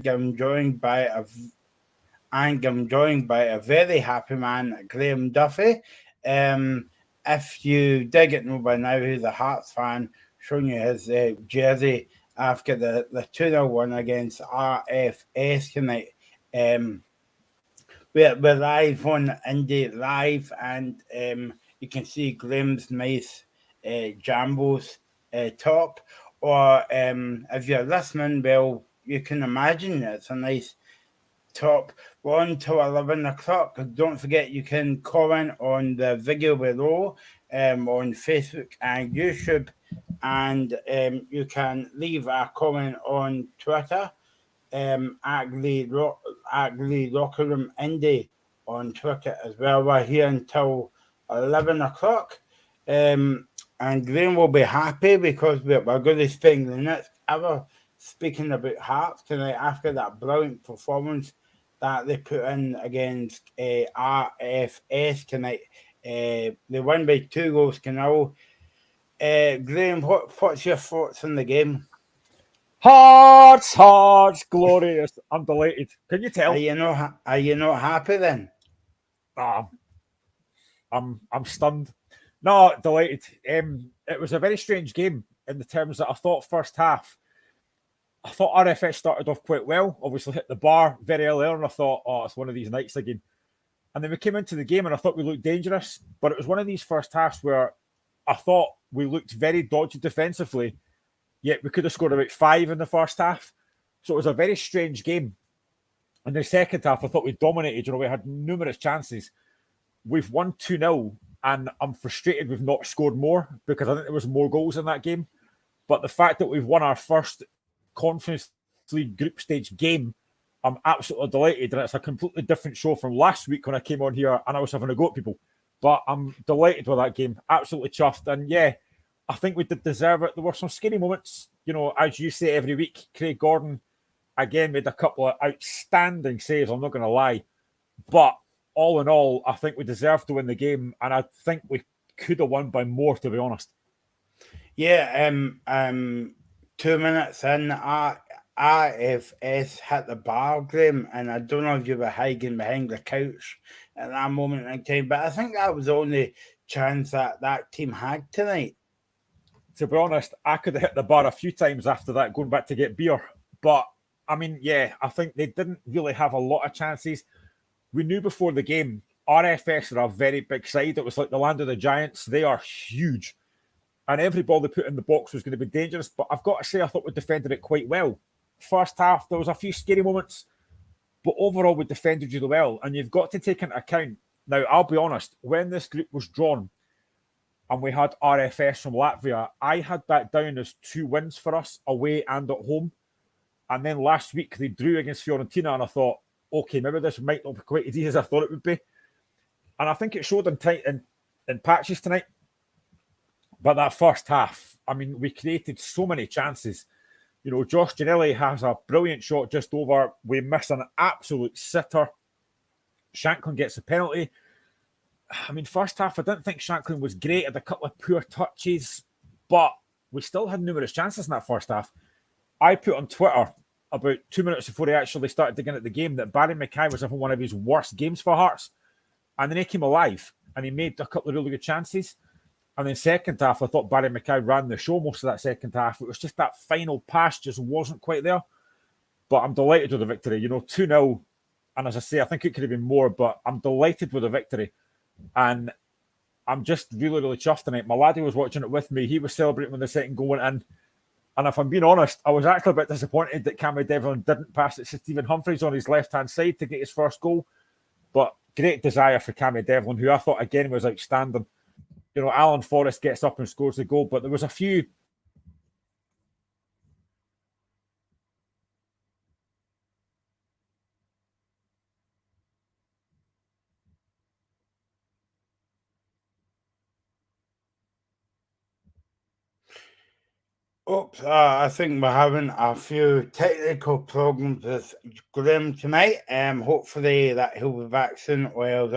I'm joined by a I'm joined by a very happy man, Graham Duffy. If you dig it know by now, he's a Hearts fan, showing you his jersey after the 2-0 win against RFS tonight. Um, we're live on Indie Live, and you can see Graham's nice Jambos top. Or if you're listening, well, you can imagine it's a nice top. We're on till 11 o'clock. Don't forget you can comment on the video below on Facebook and YouTube, and you can leave a comment on Twitter at the Locker Room Indie on Twitter as well. We're here until 11 o'clock. And Graham will be happy because we're going to spend the next hour speaking about Hearts tonight after that brilliant performance that they put in against RFS tonight. They won by 2-0. Graham, what's your thoughts on the game? Hearts, glorious. I'm delighted. Can you tell? Are you not happy then? Ah, I'm stunned. No, delighted. It was a very strange game in the terms that I thought first half. I thought RFS started off quite well. Obviously hit the bar very early on. I thought, it's one of these nights again. And then we came into the game and I thought we looked dangerous. But it was one of these first halves where I thought we looked very dodgy defensively. Yet we could have scored about 5 in the first half. So it was a very strange game. In the second half, I thought we dominated. We had numerous chances. We've won 2-0, and I'm frustrated we've not scored more because I think there was more goals in that game. But the fact that we've won our first Conference League group stage game, I'm absolutely delighted. And it's a completely different show from last week when I came on here and I was having a go at people. But I'm delighted with that game. Absolutely chuffed. And yeah, I think we did deserve it. There were some scary moments, as you say every week. Craig Gordon, again, made a couple of outstanding saves, I'm not going to lie. But all in all, I think we deserved to win the game, and I think we could have won by more, to be honest. Yeah, 2 minutes in, RFS hit the bar, Graham, and I don't know if you were hiding behind the couch at that moment in time, but I think that was the only chance that team had tonight. To be honest, I could have hit the bar a few times after that, going back to get beer. But, I mean, yeah, I think they didn't really have a lot of chances. We knew before the game, RFS are a very big side. It was like the land of the giants. They are huge. And every ball they put in the box was going to be dangerous. But I've got to say, I thought we defended it quite well. First half, there was a few scary moments. But overall, we defended really well. And you've got to take into account, now, I'll be honest, when this group was drawn, and we had RFS from Latvia, I had that down as 2 wins for us, away and at home. And then last week, they drew against Fiorentina, and I thought, okay, maybe this might not be quite as easy as I thought it would be. And I think it showed in patches tonight. But that first half, I mean, we created so many chances. Josh Janelli has a brilliant shot just over. We miss an absolute sitter. Shanklin gets a penalty. I mean, first half, I didn't think Shanklin was great. Had a couple of poor touches, but we still had numerous chances in that first half. I put on Twitter about 2 minutes before he actually started digging at the game that Barry Mackay was having one of his worst games for Hearts. And then he came alive and he made a couple of really good chances. And then second half, I thought Barry Mackay ran the show most of that second half. It was just that final pass just wasn't quite there. But I'm delighted with the victory. 2-0. And as I say, I think it could have been more, but I'm delighted with the victory. And I'm just really, really chuffed tonight. My laddie was watching it with me. He was celebrating when the second goal went in. And if I'm being honest, I was actually a bit disappointed that Cammy Devlin didn't pass it to Stephen Humphreys on his left-hand side to get his first goal. But great desire for Cammy Devlin, who I thought, again, was outstanding. Alan Forrest gets up and scores the goal, but there was a few... Oops, I think we're having a few technical problems with Graham tonight. Hopefully that he'll be back soon, or else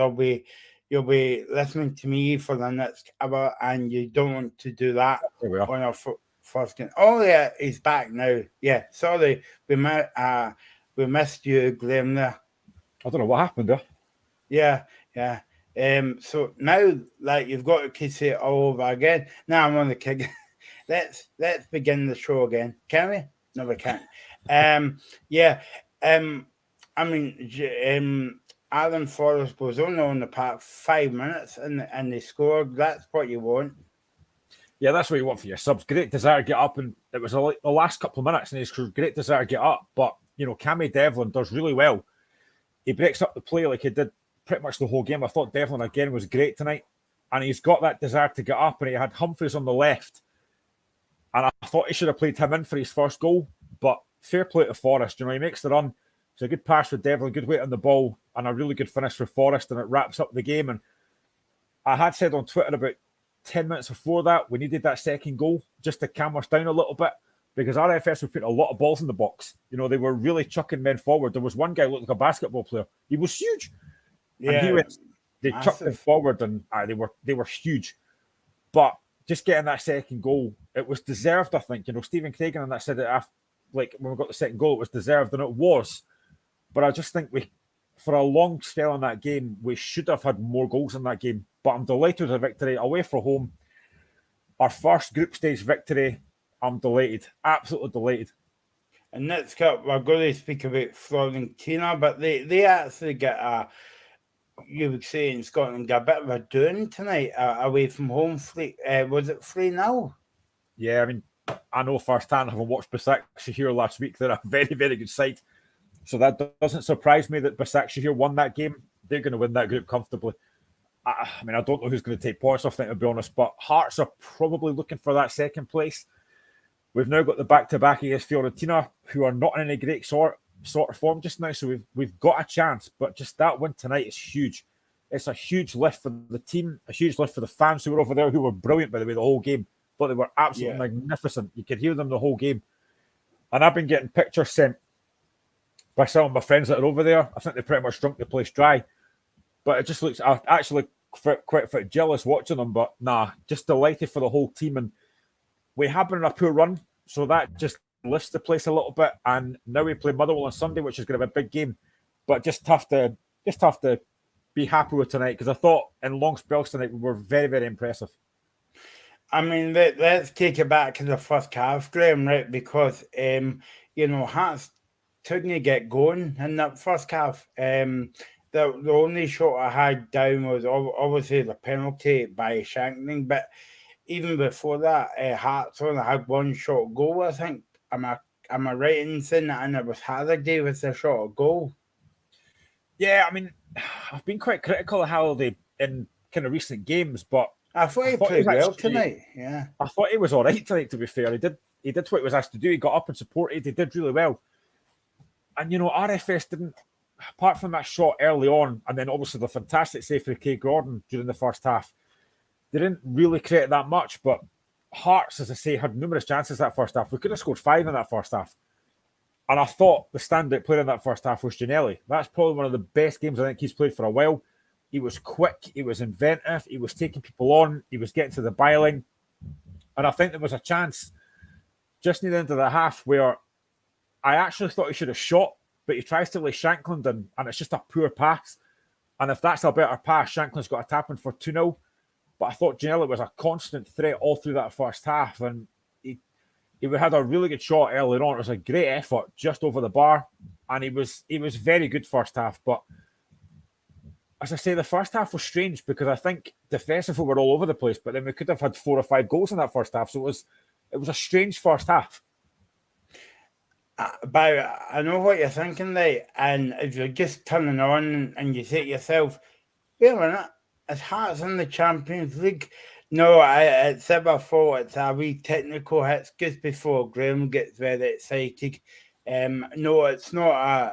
you'll be listening to me for the next hour, and you don't want to do that on our first game. Oh yeah, he's back now. Yeah, sorry, we we missed you, Graham, there. I don't know what happened there. Yeah. So now, like, you've got to kiss it all over again. Now I'm on the kick. Let's begin the show again. Can we? No, we can't. Yeah. I mean, Alan Forrest was only on the park 5 minutes, and they scored. That's what you want. Yeah, that's what you want for your subs. Great desire to get up, and it was the last couple of minutes, and he's great desire to get up. But Cammy Devlin does really well. He breaks up the play like he did pretty much the whole game. I thought Devlin again was great tonight, and he's got that desire to get up, and he had Humphreys on the left, and I thought he should have played him in for his first goal. But fair play to Forrest. He makes the run. It's a good pass for Devlin, good weight on the ball, and a really good finish for Forrest, and it wraps up the game. And I had said on Twitter about 10 minutes before that, we needed that second goal just to calm us down a little bit, because RFS were putting a lot of balls in the box. They were really chucking men forward. There was one guy who looked like a basketball player. He was huge. Yeah, and they chucked him forward, and they were huge. But just getting that second goal, it was deserved, I think. Stephen Cragen and that said it after, like, when we got the second goal, it was deserved, and it was. But I just think for a long spell in that game, we should have had more goals in that game. But I'm delighted with the victory away from home. Our first group stage victory. I'm delighted, absolutely delighted. And next up, we're going to speak about Florentina, but they actually get you would say in Scotland, got a bit of a doing tonight away from home. Was it 3-0? Yeah, I mean, I know firsthand, having watched Başakşehir last week, they're a very, very good side. So that doesn't surprise me that Başakşehir won that game. They're going to win that group comfortably. I mean, I don't know who's going to take points off them, to be honest, but Hearts are probably looking for that second place. We've now got the back-to-back against Fiorentina, who are not in any great sort of form just now, so we've got a chance, but just that win tonight is huge. It's a huge lift for the team, a huge lift for the fans who were over there, who were brilliant, by the way, the whole game. But they were absolutely magnificent. You could hear them the whole game. And I've been getting pictures sent by some of my friends that are over there. I think they pretty much drunk the place dry. But it just looks, I actually quite jealous watching them, but nah, just delighted for the whole team. And we have been in a poor run, so that just lifts the place a little bit. And now we play Motherwell on Sunday, which is going to be a big game. But just tough to be happy with tonight, because I thought in long spells tonight we were very, very impressive. I mean, let's take it back to the first half, Graham, right? Because Hearts couldn't get going in that first half. The only shot I had down was obviously the penalty by Shankling, but even before that, Hearts only had one shot goal, I think. Am I right in saying that? And it was Halliday with the shot of goal. Yeah, I mean, I've been quite critical of Halliday in kind of recent games, but I thought he played well tonight. Yeah, I thought he was all right tonight, to be fair. He did what he was asked to do. He got up and supported. He did really well. And, RFS didn't, apart from that shot early on, and then obviously the fantastic save for Kay Gordon during the first half, they didn't really create that much. But Hearts, as I say, had numerous chances that first half. We could have scored 5 in that first half. And I thought the standout player in that first half was Giannelli. That's probably one of the best games I think he's played for a while. He was quick, he was inventive, he was taking people on, he was getting to the byline. And I think there was a chance just near the end of the half where I actually thought he should have shot, but he tries to lay Shankland in, and it's just a poor pass. And if that's a better pass, Shankland's got a tap in for 2-0. But I thought Giannelli was a constant threat all through that first half, and he had a really good shot earlier on. It was a great effort just over the bar, and he was very good first half. But as I say, the first half was strange because I think defensively we're all over the place, but then we could have had 4 or 5 goals in that first half. So it was a strange first half. But I know what you're thinking, right? And if you're just turning on and you say to yourself, wait a minute, is Hearts in the Champions League? No, it's our fault. It's a wee technical hits just before Graham gets very excited. No, it's not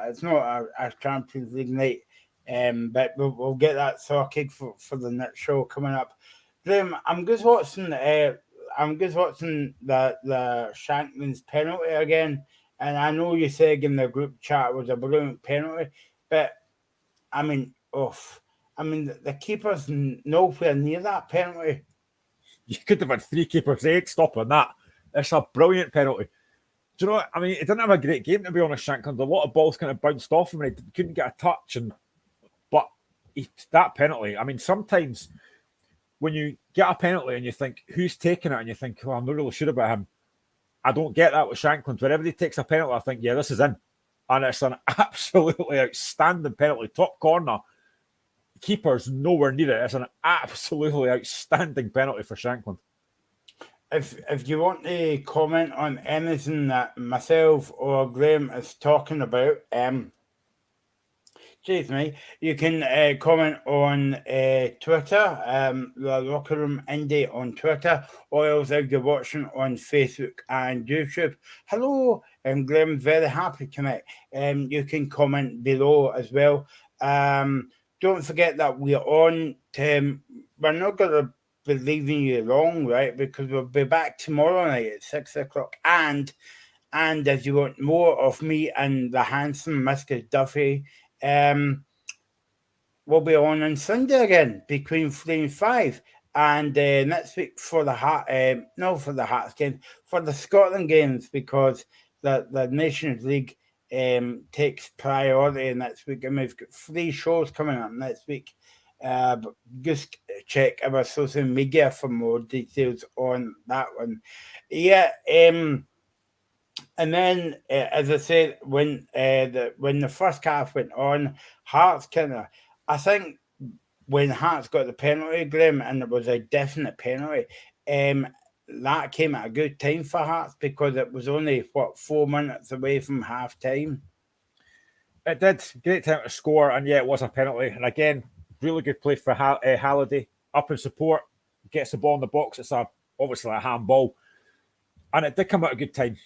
a Champions League night. But we'll get that sorted for the next show coming up. Graham, I'm just watching the Shankling's penalty again, and I know you said in the group chat it was a brilliant penalty, but I mean, the keeper's nowhere near that penalty. You could have had 3 keepers' 8 stopping that. It's a brilliant penalty. Do you know what? I mean, he didn't have a great game, to be honest, Shankland. A lot of balls kind of bounced off him and he couldn't get a touch. But that penalty, I mean, sometimes when you get a penalty and you think, who's taking it? And you think, well, I'm not really sure about him. I don't get that with Shankland. Whenever he takes a penalty, I think, yeah, this is in. And it's an absolutely outstanding penalty. Top corner. Keeper's nowhere near it. It's an absolutely outstanding penalty for Shankland. If you want to comment on anything that myself or Graham is talking about, excuse me, you can comment on Twitter, the Locker Room Indie on Twitter, or else if you're watching on Facebook and YouTube. Hello, Graham, very happy tonight. You can comment below as well. Don't forget that we're on. We're not going to be leaving you long, right? Because we'll be back tomorrow night at 6 o'clock. And if you want more of me and the handsome Mr. Duffy, we'll be on Sunday again between 3 and 5. And next week for the Hearts game, for the Scotland games, because the Nations League takes priority next week, and we've got 3 shows coming up next week. But just check our social media for more details on that one. Yeah, and then as I said, when the first half went on, Hearts I think when Hearts got the penalty, Graham, and it was a definite penalty, that came at a good time for Hearts because it was only 4 minutes away from half time. It did. Great time to score, and yeah, it was a penalty. And again, really good play for Halliday. Up in support, gets the ball in the box. It's obviously a handball. And it did come at a good time.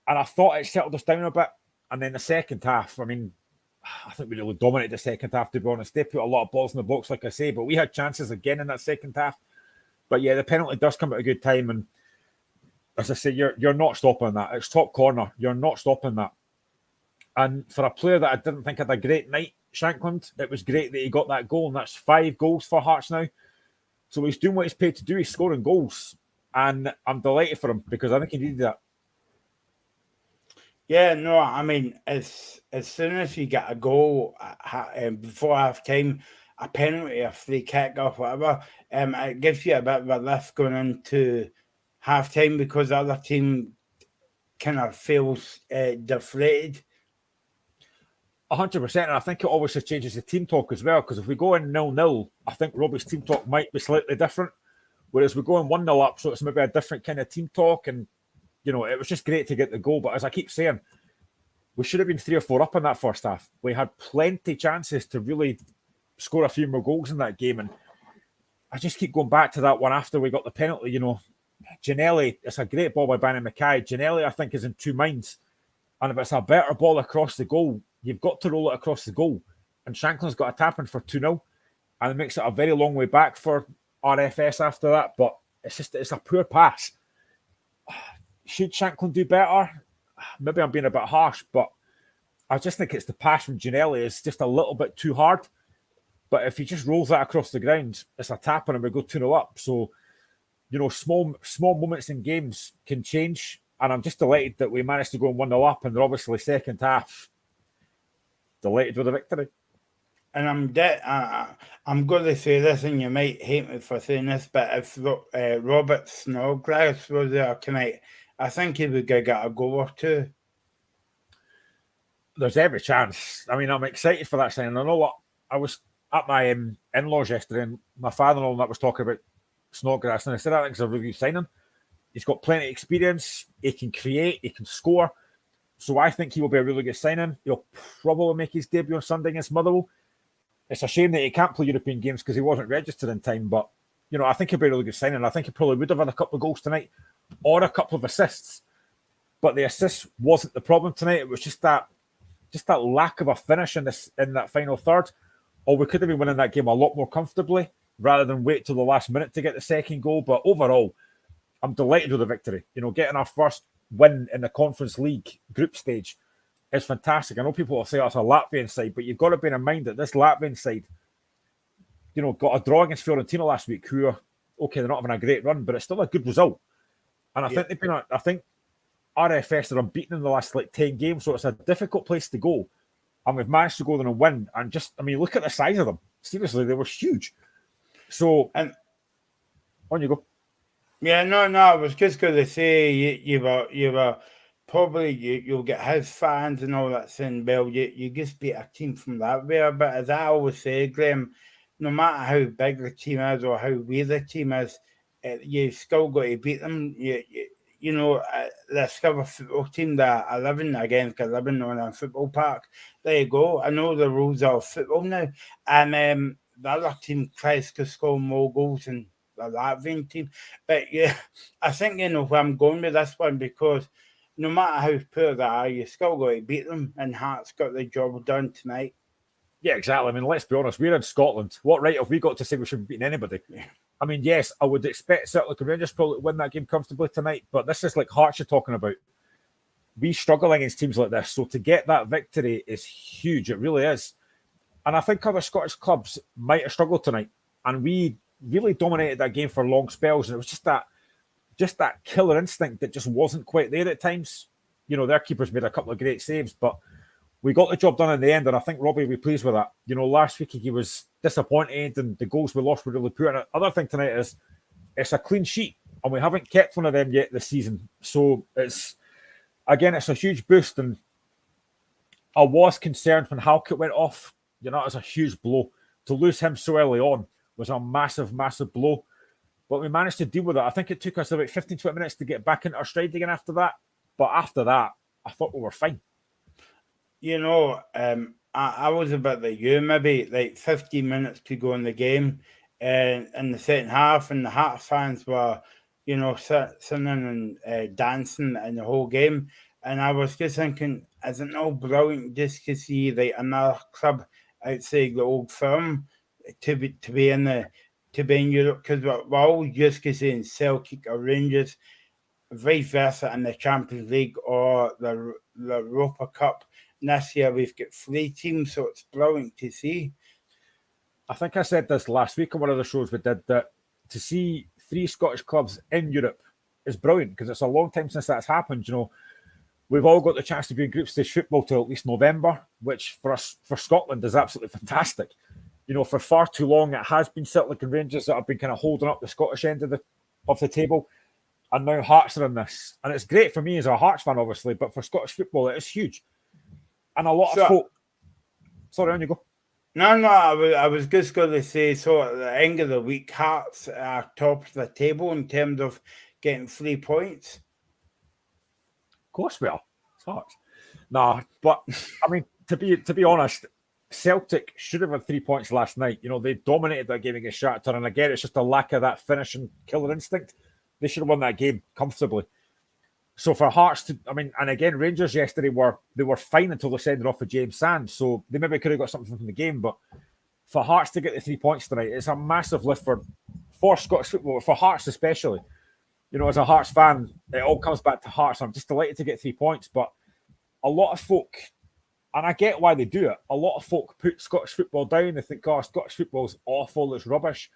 And I thought it settled us down a bit. And then the second half, I mean, I think we really dominated the second half, to be honest. They put a lot of balls in the box, like I say, but we had chances again in that second half. But yeah, the penalty does come at a good time. And as I say, you're not stopping that. It's top corner. You're not stopping that. And for a player that I didn't think had a great night, Shankland, it was great that he got that goal, and that's 5 goals for Hearts now. So he's doing what he's paid to do. He's scoring goals, and I'm delighted for him because I think he needed that. Yeah, no, I mean, as soon as you get a goal before half time, a penalty, a free kick, or whatever, it gives you a bit of a lift going into half time because the other team kind of feels deflated. 100%, and I think it obviously changes the team talk as well, because if we go in 0-0, I think Robbie's team talk might be slightly different, whereas we go in 1-0 up, so it's maybe a different kind of team talk, and, you know, it was just great to get the goal, but as I keep saying, we should have been 3 or 4 up in that first half. We had plenty chances to really score a few more goals in that game, and I just keep going back to that one after we got the penalty, you know. Ginnelly, it's a great ball by Bannon Mackay. Ginnelly, I think, is in 2 minds, and if it's a better ball across the goal, you've got to roll it across the goal. And Shankland's got a tap in for 2-0. And it makes it a very long way back for RFS after that. But it's a poor pass. Should Shankland do better? Maybe I'm being a bit harsh, but I just think it's the pass from Ginnelly is just a little bit too hard. But if he just rolls that across the ground, it's a tap in and we go 2-0 up. So, you know, small moments in games can change. And I'm just delighted that we managed to go 1-0 up. And they're obviously second half. Delighted with the victory. And I'm going to say this, and you might hate me for saying this, but if Robert Snodgrass was there tonight, I think he would get a goal or 2. There's every chance. I mean, I'm excited for that signing. I know what I was at my in-laws yesterday, and my father-in-law and that was talking about Snodgrass, and I said I think it's a really good signing. He's got plenty of experience. He can create. He can score. So I think he will be a really good signing. He'll probably make his debut on Sunday against Motherwell. It's a shame that he can't play European games because he wasn't registered in time. But, you know, I think he'll be a really good signing. I think he probably would have had a couple of goals tonight or a couple of assists. But the assist wasn't the problem tonight. It was just that lack of a finish in that final third. Or we could have been winning that game a lot more comfortably rather than wait till the last minute to get the second goal. But overall, I'm delighted with the victory. You know, getting our first win in the Conference League group stage is fantastic. I know people will say it's a Latvian side, but you've got to bear in mind that this Latvian side, you know, got a draw against Fiorentina last week, who are, okay, they're not having a great run, but it's still a good result. And I think they've been, I think RFS are unbeaten in the last 10 games, so it's a difficult place to go. And we've managed to go there and win. And look at the size of them. Seriously, they were huge. So, and on you go. Yeah, no, I was just going to say you were probably you'll get his fans and all that saying, well, you just beat a team from Latvia. But as I always say, Graham, no matter how big the team is or how weak the team is, you still got to beat them. They're still a football team that 11 against 11 on a football park. There you go. I know the rules of football now. And the other team tries to score more goals than the Latvian team. But yeah, I think you know where I'm going with this one, because no matter how poor they are, you still got to beat them, and Hearts got the job done tonight. Yeah, exactly. I mean, let's be honest. We're in Scotland. What right have we got to say we shouldn't beat anybody? Yeah. I mean, yes, I would expect Celtic and Rangers probably win that game comfortably tonight, but this is like Hearts you're talking about. We struggle against teams like this, so to get that victory is huge. It really is. And I think other Scottish clubs might have struggled tonight, and we really dominated that game for long spells, and it was just that killer instinct that just wasn't quite there at times. You know, their keepers made a couple of great saves, but we got the job done in the end, and I think Robbie will be pleased with that. You know, last week he was disappointed, and the goals we lost were really poor. And the other thing tonight is it's a clean sheet, and we haven't kept one of them yet this season. So it's a huge boost, and I was concerned when Halkett went off. You know, it was a huge blow. To lose him so early on was a massive, massive blow. But we managed to deal with it. I think it took us about 15, 20 minutes to get back into our stride again after that. But after that, I thought we were fine. You know, I was a bit like you, maybe like 15 minutes to go in the game in the second half, and the Hearts fans were, you know, singing and dancing in the whole game. And I was just thinking, isn't it all brilliant just to see like another club outside the old firm to be in Europe? Because we're all just saying Celtic or Rangers, vice versa, in the Champions League or the Europa Cup. And this year we've got 3 teams, so it's brilliant to see. I think I said this last week on one of the shows we did, that to see 3 Scottish clubs in Europe is brilliant, because it's a long time since that's happened. You know, we've all got the chance to be in group stage football till at least November, which for Scotland is absolutely fantastic. You know, for far too long it has been Celtic and Rangers that have been kind of holding up the Scottish end of the table, and now Hearts are in this, and it's great for me as a Hearts fan, obviously, but for Scottish football it is huge. And a lot of folk. Sorry, on you go. No, I was just going to say, so at the end of the week, Hearts are top of the table in terms of getting 3 points. Of course we are. It's Hearts. Nah, but I mean, to be honest, Celtic should have had 3 points last night. You know, they dominated that game against Shakhtar, and again, it's just a lack of that finishing killer instinct. They should have won that game comfortably. So for Hearts to, and again, Rangers yesterday were fine until they sent it off for James Sands. So they maybe could have got something from the game. But for Hearts to get the 3 points tonight, it's a massive lift for Scottish football, for Hearts especially. You know, as a Hearts fan, it all comes back to Hearts. I'm just delighted to get 3 points. But a lot of folk, and I get why they do it, a lot of folk put Scottish football down. They think, oh, Scottish football's awful, it's rubbish.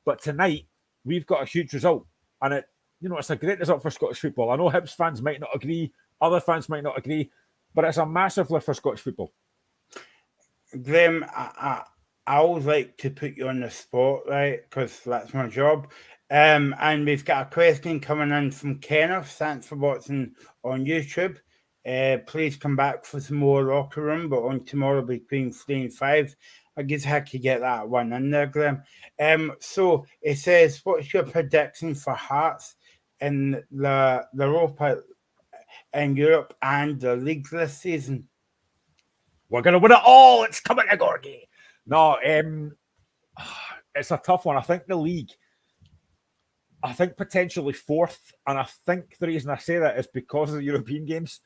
But tonight, we've got a huge result. And it's a great result for Scottish football. I know Hibs fans might not agree, other fans might not agree, but it's a massive lift for Scottish football. Graham, I always like to put you on the spot, right? Because that's my job. And we've got a question coming in from Kenneth. Thanks for watching on YouTube. Please come back for some more locker room, but on tomorrow between 3 and 5. I guess I could get that one in there, Graham. So it says, what's your prediction for Hearts in the Europa in Europe and the league this season? We're going to win it all. It's coming to Gorgie. No, it's a tough one. I think the league, I think potentially 4th. And I think the reason I say that is because of the European games.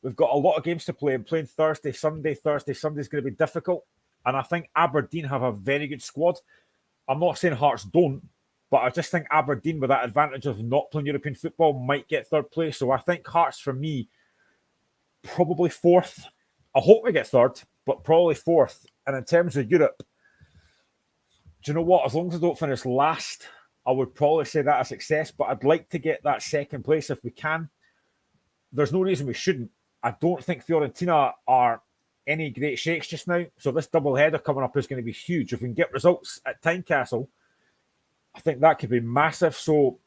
We've got a lot of games to play, and playing Thursday, Sunday is going to be difficult. And I think Aberdeen have a very good squad. I'm not saying Hearts don't, but I just think Aberdeen, with that advantage of not playing European football, might get 3rd place. So I think Hearts, for me, probably 4th. I hope we get 3rd, but probably 4th. And in terms of Europe, do you know what? As long as I don't finish last, I would probably say that a success, but I'd like to get that 2nd place if we can. there's no reason we shouldn't. I don't think Fiorentina are any great shakes just now. So this double header coming up is going to be huge. If we can get results at Tynecastle, I think that could be massive. So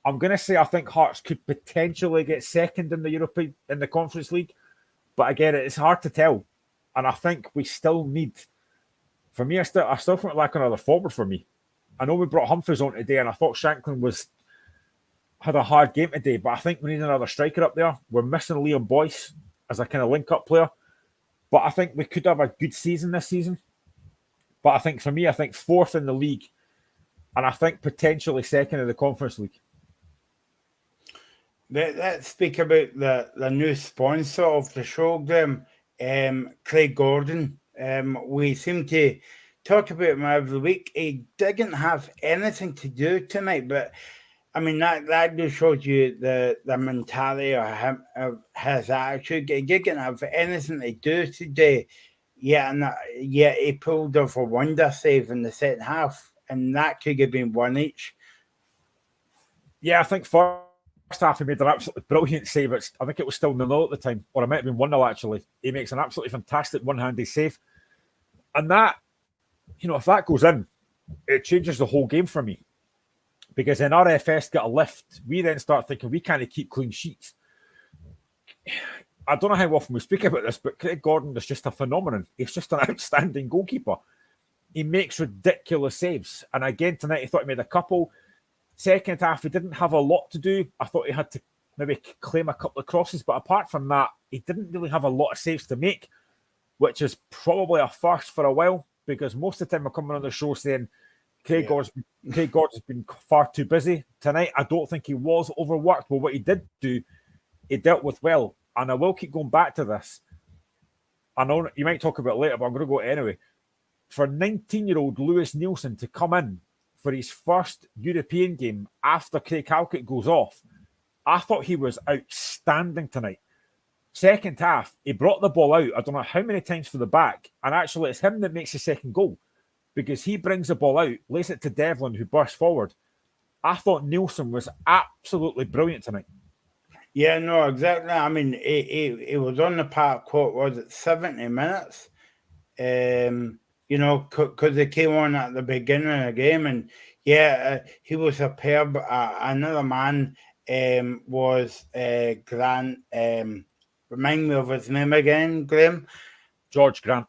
I'm going to say I think Hearts could potentially get second in the Conference League, but again, it's hard to tell. And I think we still need. For me, I still think like another forward for me. I know we brought Humphreys on today, and I thought Shanklin had a hard game today, but I think we need another striker up there. We're missing Liam Boyce as a kind of link-up player, but I think we could have a good season this season. But I think for me, I think fourth in the league, and I think potentially second in the Conference League. Let's speak about the new sponsor of the show, Graham, Craig Gordon. We seem to talk about him every week. He didn't have anything to do tonight, but I mean that just shows you the mentality of him, of his attitude. He didn't have anything to do today, yet he pulled off a wonder save in the second half, and that could have been one each. Yeah, I think first half he made an absolutely brilliant save. I think it was still 0-0 at the time, or it might have been 1-0 actually. He makes an absolutely fantastic one-handed save. And that, if that goes in, it changes the whole game for me. Because then RFS get a lift. We then start thinking we can't keep clean sheets. I don't know how often we speak about this, but Craig Gordon is just a phenomenon. He's just an outstanding goalkeeper. He makes ridiculous saves. And again, tonight, he thought he made a couple. Second half, he didn't have a lot to do. I thought he had to maybe claim a couple of crosses. But apart from that, he didn't really have a lot of saves to make, which is probably a first for a while, because most of the time we're coming on the show saying Craig Gordon's been far too busy. Tonight, I don't think he was overworked, but what he did do, he dealt with well. And I will keep going back to this. I know you might talk about it later, but I'm going to go anyway. For 19-year-old Lewis Nielsen to come in for his first European game after Craig Halkett goes off, I thought he was outstanding tonight. Second half, he brought the ball out, I don't know how many times for the back, and actually it's him that makes the second goal, because he brings the ball out, lays it to Devlin, who bursts forward. I thought Nielsen was absolutely brilliant tonight. Yeah, no, exactly. I mean, he was on the park, what was it, 70 minutes? Because he came on at the beginning of the game, and he was superb. Another man was Grant. Remind me of his name again, Graham. George Grant.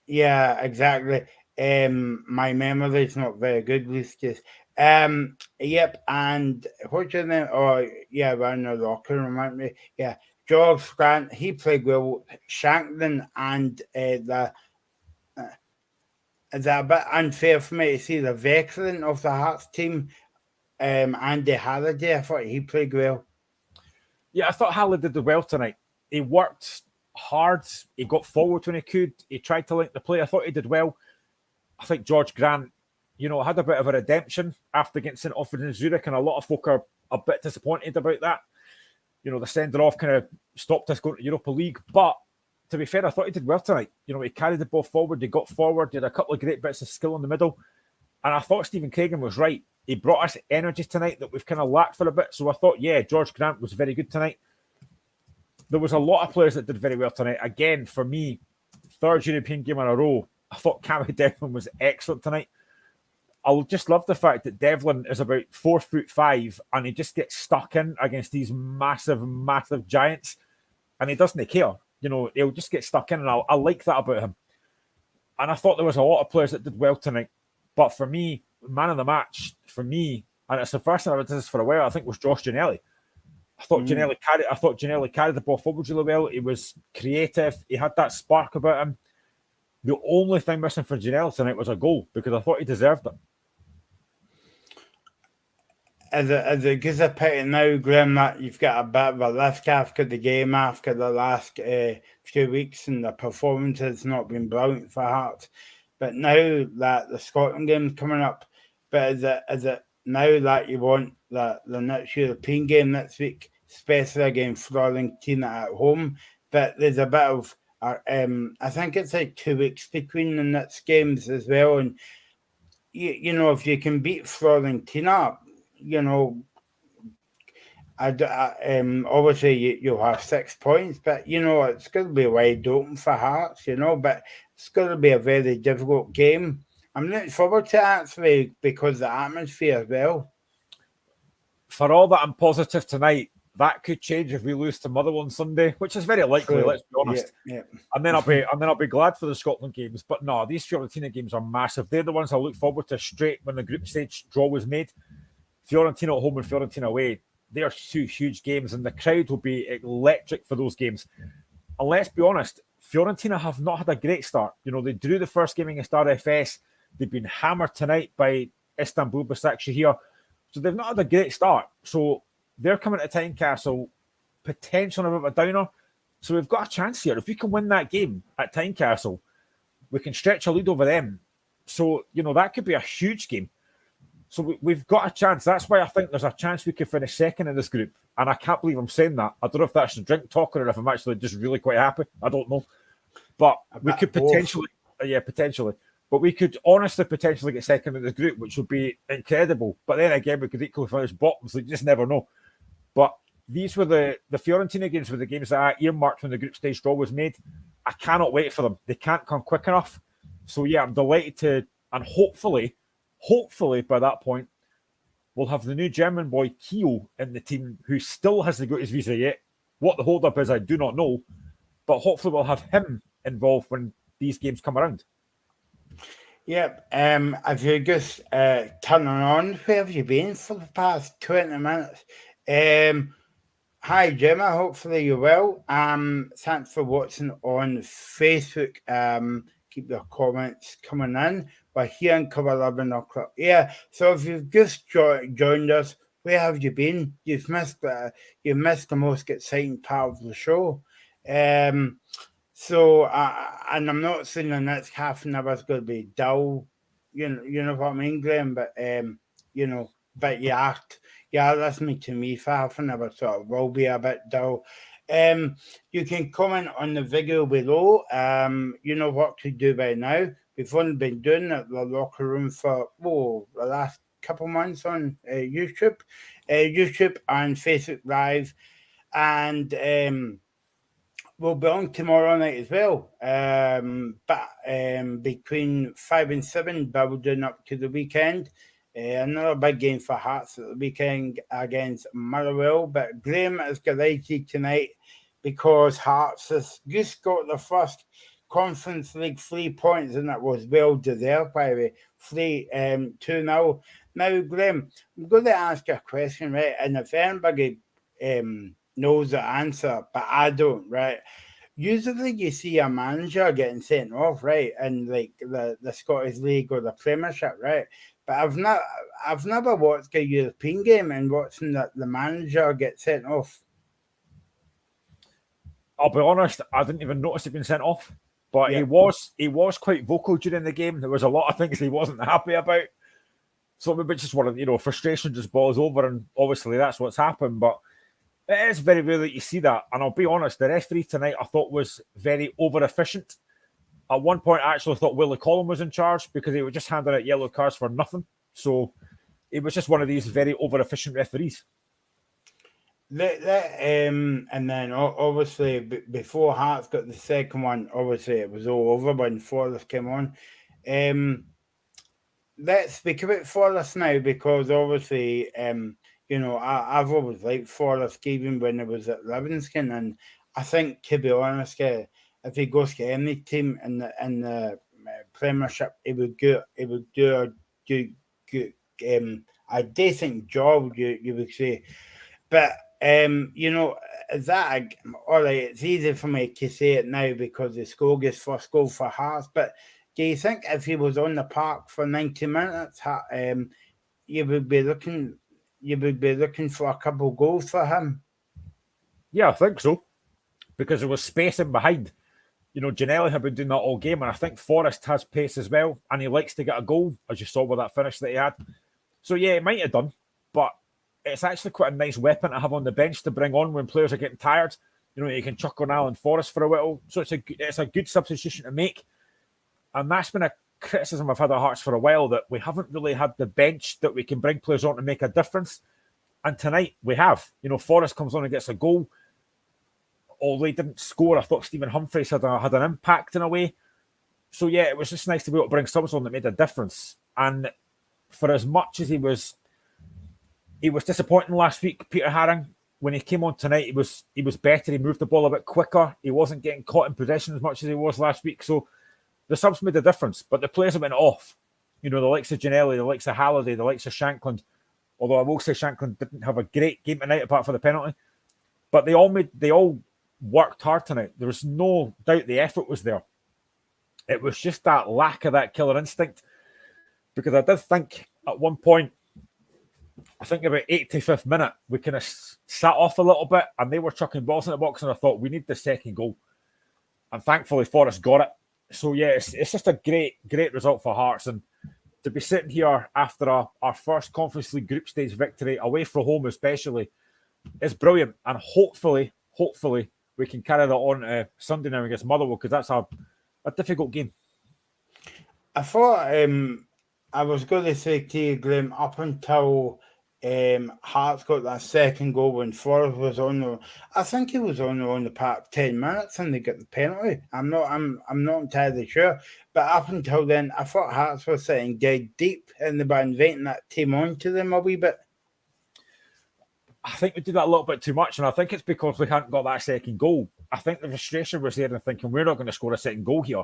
Yeah, exactly. My memory is not very good these days. Yep, and what's your name? Oh, yeah, around the locker, remind me. Yeah, George Grant, he played well. Shanklin and is that a bit unfair for me to see the veteran of the Hearts team, Andy Halliday? I thought he played well. Yeah, I thought Halliday did well tonight. He worked hard. He got forward when he could. He tried to link the play. I thought he did well. I think George Grant, had a bit of a redemption after getting sent off in Zurich, and a lot of folk are a bit disappointed about that. The sender off kind of stopped us going to Europa League. But to be fair, I thought he did well tonight. He carried the ball forward. He got forward. He had a couple of great bits of skill in the middle. And I thought Stephen Craigan was right. He brought us energy tonight that we've kind of lacked for a bit. So I thought, George Grant was very good tonight. There was a lot of players that did very well tonight. Again, for me, third European game in a row, I thought Cammy Devlin was excellent tonight. I just love the fact that Devlin is about 4'5" and he just gets stuck in against these massive, massive giants, and he doesn't care. He'll just get stuck in, and I like that about him. And I thought there was a lot of players that did well tonight. But for me, man of the match, for me, and it's the first time I've done this for a while, I think was Josh Ginnelly. I thought Ginnelly carried the ball forward really well. He was creative. He had that spark about him. The only thing missing for Ginnelly tonight was a goal, because I thought he deserved it. As it gets a pity now, Graham, that you've got a bit of a lift after the game, after the last few weeks, and the performance has not been brilliant for Hearts. But now that the Scotland game's coming up, but is it now that you want the next European game next week, especially against Fiorentina at home? But there's a bit of, I think it's like 2 weeks between the next games as well. And, if you can beat Fiorentina, Obviously you'll have 6 points, but it's going to be wide open for Hearts. But it's going to be a very difficult game. I'm looking forward to it actually because the atmosphere as well. For all that I'm positive tonight, that could change if we lose to Motherwell on Sunday, which is very likely. True. Let's be honest. Yeah. And then I'll be glad for the Scotland games. But no, these Fiorentina games are massive. They're the ones I look forward to straight when the group stage draw was made. Fiorentina at home and Fiorentina away. They are two huge games, and the crowd will be electric for those games. And let's be honest, Fiorentina have not had a great start. They drew the first game against RFS. They've been hammered tonight by Istanbul Başakşehir. So they've not had a great start. So they're coming to Tynecastle, potentially a bit of a downer. So we've got a chance here. If we can win that game at Tynecastle, we can stretch a lead over them. So, that could be a huge game. So we've got a chance. That's why I think there's a chance we could finish second in this group. And I can't believe I'm saying that. I don't know if that's a drink talking or if I'm actually just really quite happy. I don't know. But we could potentially, potentially. But we could honestly potentially get second in the group, which would be incredible. But then again, we could equally finish bottom, so you just never know. But these were the Fiorentina games were the games that I earmarked when the group stage draw was made. I cannot wait for them. They can't come quick enough. So yeah, I'm delighted to, and hopefully by that point, we'll have the new German boy Keo in the team, who still hasn't got his visa yet. What the hold up is, I do not know. But hopefully we'll have him involved when these games come around. Yep. If you just turning on, where have you been for the past 20 minutes? Hi, Gemma. Hopefully you're well. Thanks for watching on Facebook. Keep your comments coming in. We're here in cover 11 o'clock. Yeah. So if you've just joined us, where have you been? You've missed the most exciting part of the show. So, and I'm not saying the next half an hour is going to be dull, you know what I mean, Graham. But but you're listening to me for half an hour, so it will be a bit dull. You can comment on the video below. You know what to do by now. We've only been doing it in the locker room for the last couple months on YouTube and Facebook Live, and we'll be on tomorrow night as well. But between 5 and 7, building up to the weekend. Another big game for Hearts at the weekend against Motherwell. But Graham is delighted tonight because Hearts has just got the first Conference League 3 points, and it was well deserved, by the way. 2-0. Now, Graham, I'm going to ask you a question, right? And if anybody knows the answer, but I don't, right? Usually you see a manager getting sent off, right, in like the Scottish League or the Premiership, right? But I've never watched a European game and watching the manager get sent off. I'll be honest, I didn't even notice he'd been sent off. But he was quite vocal during the game. There was a lot of things he wasn't happy about. So maybe just one of frustration just boils over, and obviously that's what's happened. But it is very rare that you see that. And I'll be honest, the referee tonight I thought was very over efficient. At one point, I actually thought Willie Collum was in charge because he was just handing out yellow cards for nothing. So it was just one of these very over efficient referees. And then obviously before Hearts got the second one, obviously it was all over when Forrest came on. Let's speak about Forrest now because obviously I've always liked Forrest even when I was at Livingston, and I think, to be honest, if he goes to any team in the Premiership, he would do a decent job, you would say. But is that all right? It's easy for me to say it now because the Scogus first goal for Hearts. But do you think if he was on the park for 90 minutes, you would be looking for a couple of goals for him? Yeah, I think so, because there was space in behind. Janelli had been doing that all game, and I think Forrest has pace as well, and he likes to get a goal, as you saw with that finish that he had. So yeah, it might have done, but it's actually quite a nice weapon to have on the bench to bring on when players are getting tired. You can chuck on Alan Forrest for a while, so it's a good substitution to make. And that's been a criticism I've had at Hearts for a while, that we haven't really had the bench that we can bring players on to make a difference. And tonight we have. Forrest comes on and gets a goal. Although he didn't score, I thought Stephen Humphreys had an impact in a way. So yeah, it was just nice to be able to bring someone on that made a difference. And for as much as he was disappointing last week, Peter Haring, when he came on tonight, he was better. He moved the ball a bit quicker. He wasn't getting caught in possession as much as he was last week. So the subs made a difference, but the players have been off. The likes of Ginnelly, the likes of Halliday, the likes of Shankland. Although I will say Shankland didn't have a great game tonight apart from the penalty. But they all worked hard tonight. There was no doubt the effort was there. It was just that lack of that killer instinct. Because I did think at one point, I think about 85th minute, we kind of sat off a little bit and they were chucking balls in the box and I thought, we need the second goal. And thankfully, Forrest got it. So yeah, it's just a great result for Hearts. And to be sitting here after our first Conference League group stage victory, away from home especially, is brilliant. And hopefully, we can carry that on Sunday now against Motherwell, because that's a difficult game. I thought I was going to say to you, Graham, up until Hearts got that second goal when Forrest was on. I think he was on the park 10 minutes and they got the penalty. I'm not entirely sure, but up until then, I thought Hearts were sitting dead deep and they were inviting that team onto them a wee bit. I think we did that a little bit too much, and I think it's because we hadn't got that second goal. I think the frustration was there and thinking we're not going to score a second goal here,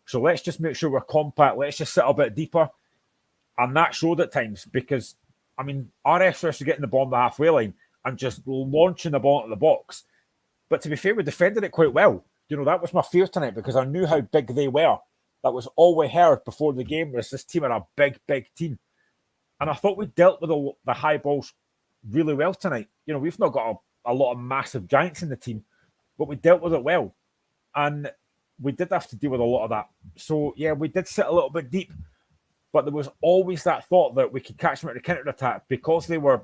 so let's just make sure we're compact. Let's just sit a bit deeper, and that showed at times because. I mean, RFS was getting the ball on the halfway line and just launching the ball into the box. But to be fair, we defended it quite well. That was my fear tonight because I knew how big they were. That was all we heard before the game was this team are a big, big team. And I thought we dealt with the high balls really well tonight. We've not got a lot of massive giants in the team, but we dealt with it well. And we did have to deal with a lot of that. So, yeah, we did sit a little bit deep. But there was always that thought that we could catch them at the counter-attack because they were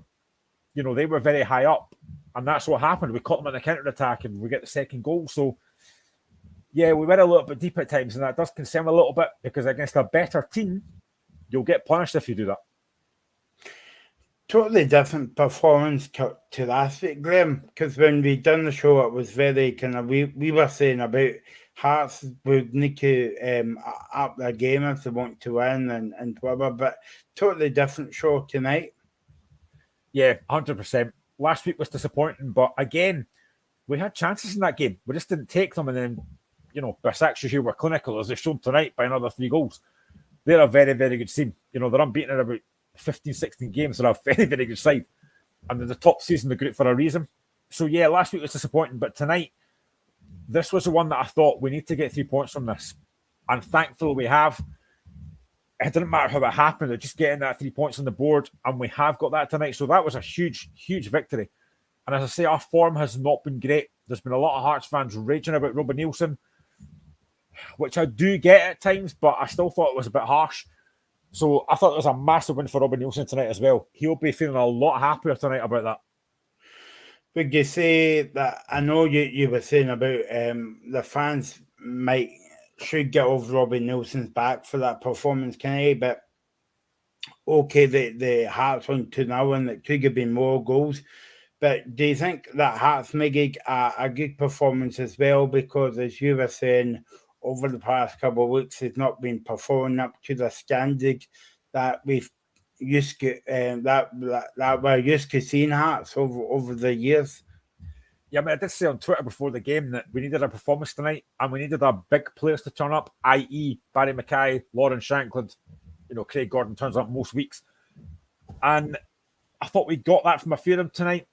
very high up. And that's what happened. We caught them at the counter-attack and we get the second goal. So, yeah, we went a little bit deep at times, and that does concern me a little bit because against a better team, you'll get punished if you do that. Totally different performance to last week, Graham, because when we done the show, it was very kind of, we were saying about Hearts would need to up their game if they want to win and whatever, but totally different show tonight. Yeah, 100%. Last week was disappointing, but again, we had chances in that game. We just didn't take them, and then, Besiktas here were clinical, as they've shown tonight, by another 3 goals. They're a very, very good team. They're unbeaten in about 15, 16 games. They're a very, very good side. And they're the top season in the group for a reason. So, yeah, last week was disappointing, but tonight, this was the one that I thought we need to get 3 points from this. And thankfully we have. It didn't matter how it happened, it's just getting that 3 points on the board, and we have got that tonight. So that was a huge, huge victory. And as I say, our form has not been great. There's been a lot of Hearts fans raging about Robin Nielsen, which I do get at times, but I still thought it was a bit harsh. So I thought it was a massive win for Robin Nielsen tonight as well. He'll be feeling a lot happier tonight about that. Would you say that, I know you were saying about the fans should get over Robin Nielsen's back for that performance, but okay, the Hearts won 2-0 and it could have been more goals. But do you think that Hearts may get a good performance as well? Because as you were saying, over the past couple of weeks, he's not been performing up to the standard that we've used to, that we're used to seeing Hearts over the years. Yeah, I did say on Twitter before the game that we needed a performance tonight and we needed our big players to turn up, i.e. Barry Mackay, Lauren Shankland, Craig Gordon turns up most weeks. And I thought we got that from a few of them tonight.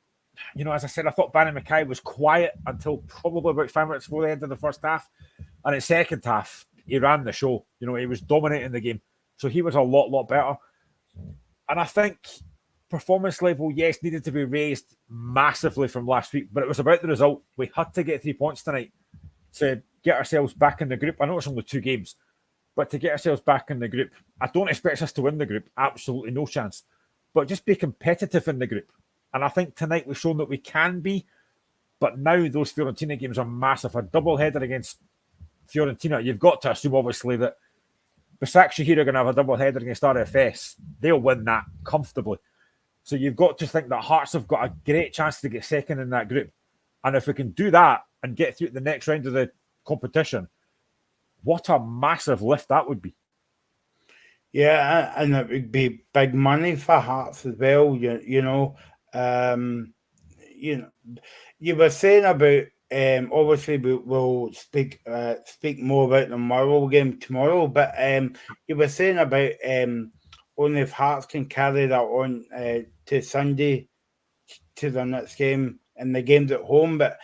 As I said, I thought Barry Mackay was quiet until probably about 5 minutes before the end of the first half. And in the second half, he ran the show. He was dominating the game. So he was a lot better. And I think performance level, yes, needed to be raised massively from last week, but it was about the result. We had to get 3 points tonight to get ourselves back in the group. I know it's only 2 games, but to get ourselves back in the group, I don't expect us to win the group. Absolutely no chance. But just be competitive in the group. And I think tonight we've shown that we can be, but now those Fiorentina games are massive. A double header against Fiorentina, you've got to assume, obviously, that Besiktas here are going to have a double header against RFS. They'll win that comfortably. So you've got to think that Hearts have got a great chance to get second in that group. And if we can do that and get through the next round of the competition, what a massive lift that would be. Yeah, and it would be big money for Hearts as well. You know, you were saying about obviously we'll speak more about the Motherwell game tomorrow, but you were saying about only if Hearts can carry that on to Sunday to the next game and the games at home. But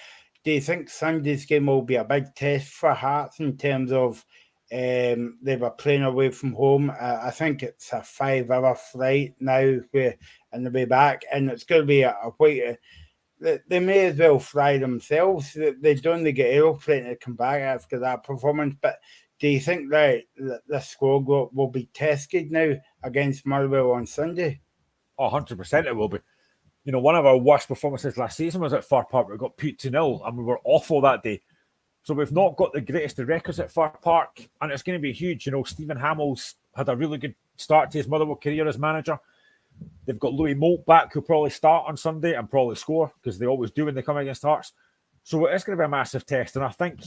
do you think Sunday's game will be a big test for Hearts in terms of they were playing away from home? I think it's a 5-hour flight now, and they'll be back, and it's going to be a quite. They may as well fly themselves. They don't get aeroplane to come back after that performance. But do you think that the squad will be tested now against Motherwell on Sunday? 100% it will be. You know, one of our worst performances last season was at Fir Park. We got put 2-0 and we were awful that day. So we've not got the greatest of records at Fir Park, and it's going to be huge. You know, Stephen Hamill's had a really good start to his Motherwell career as manager. They've got Louis Moult back, who'll probably start on Sunday and probably score, because they always do when they come against Hearts. So it is going to be a massive test, and I think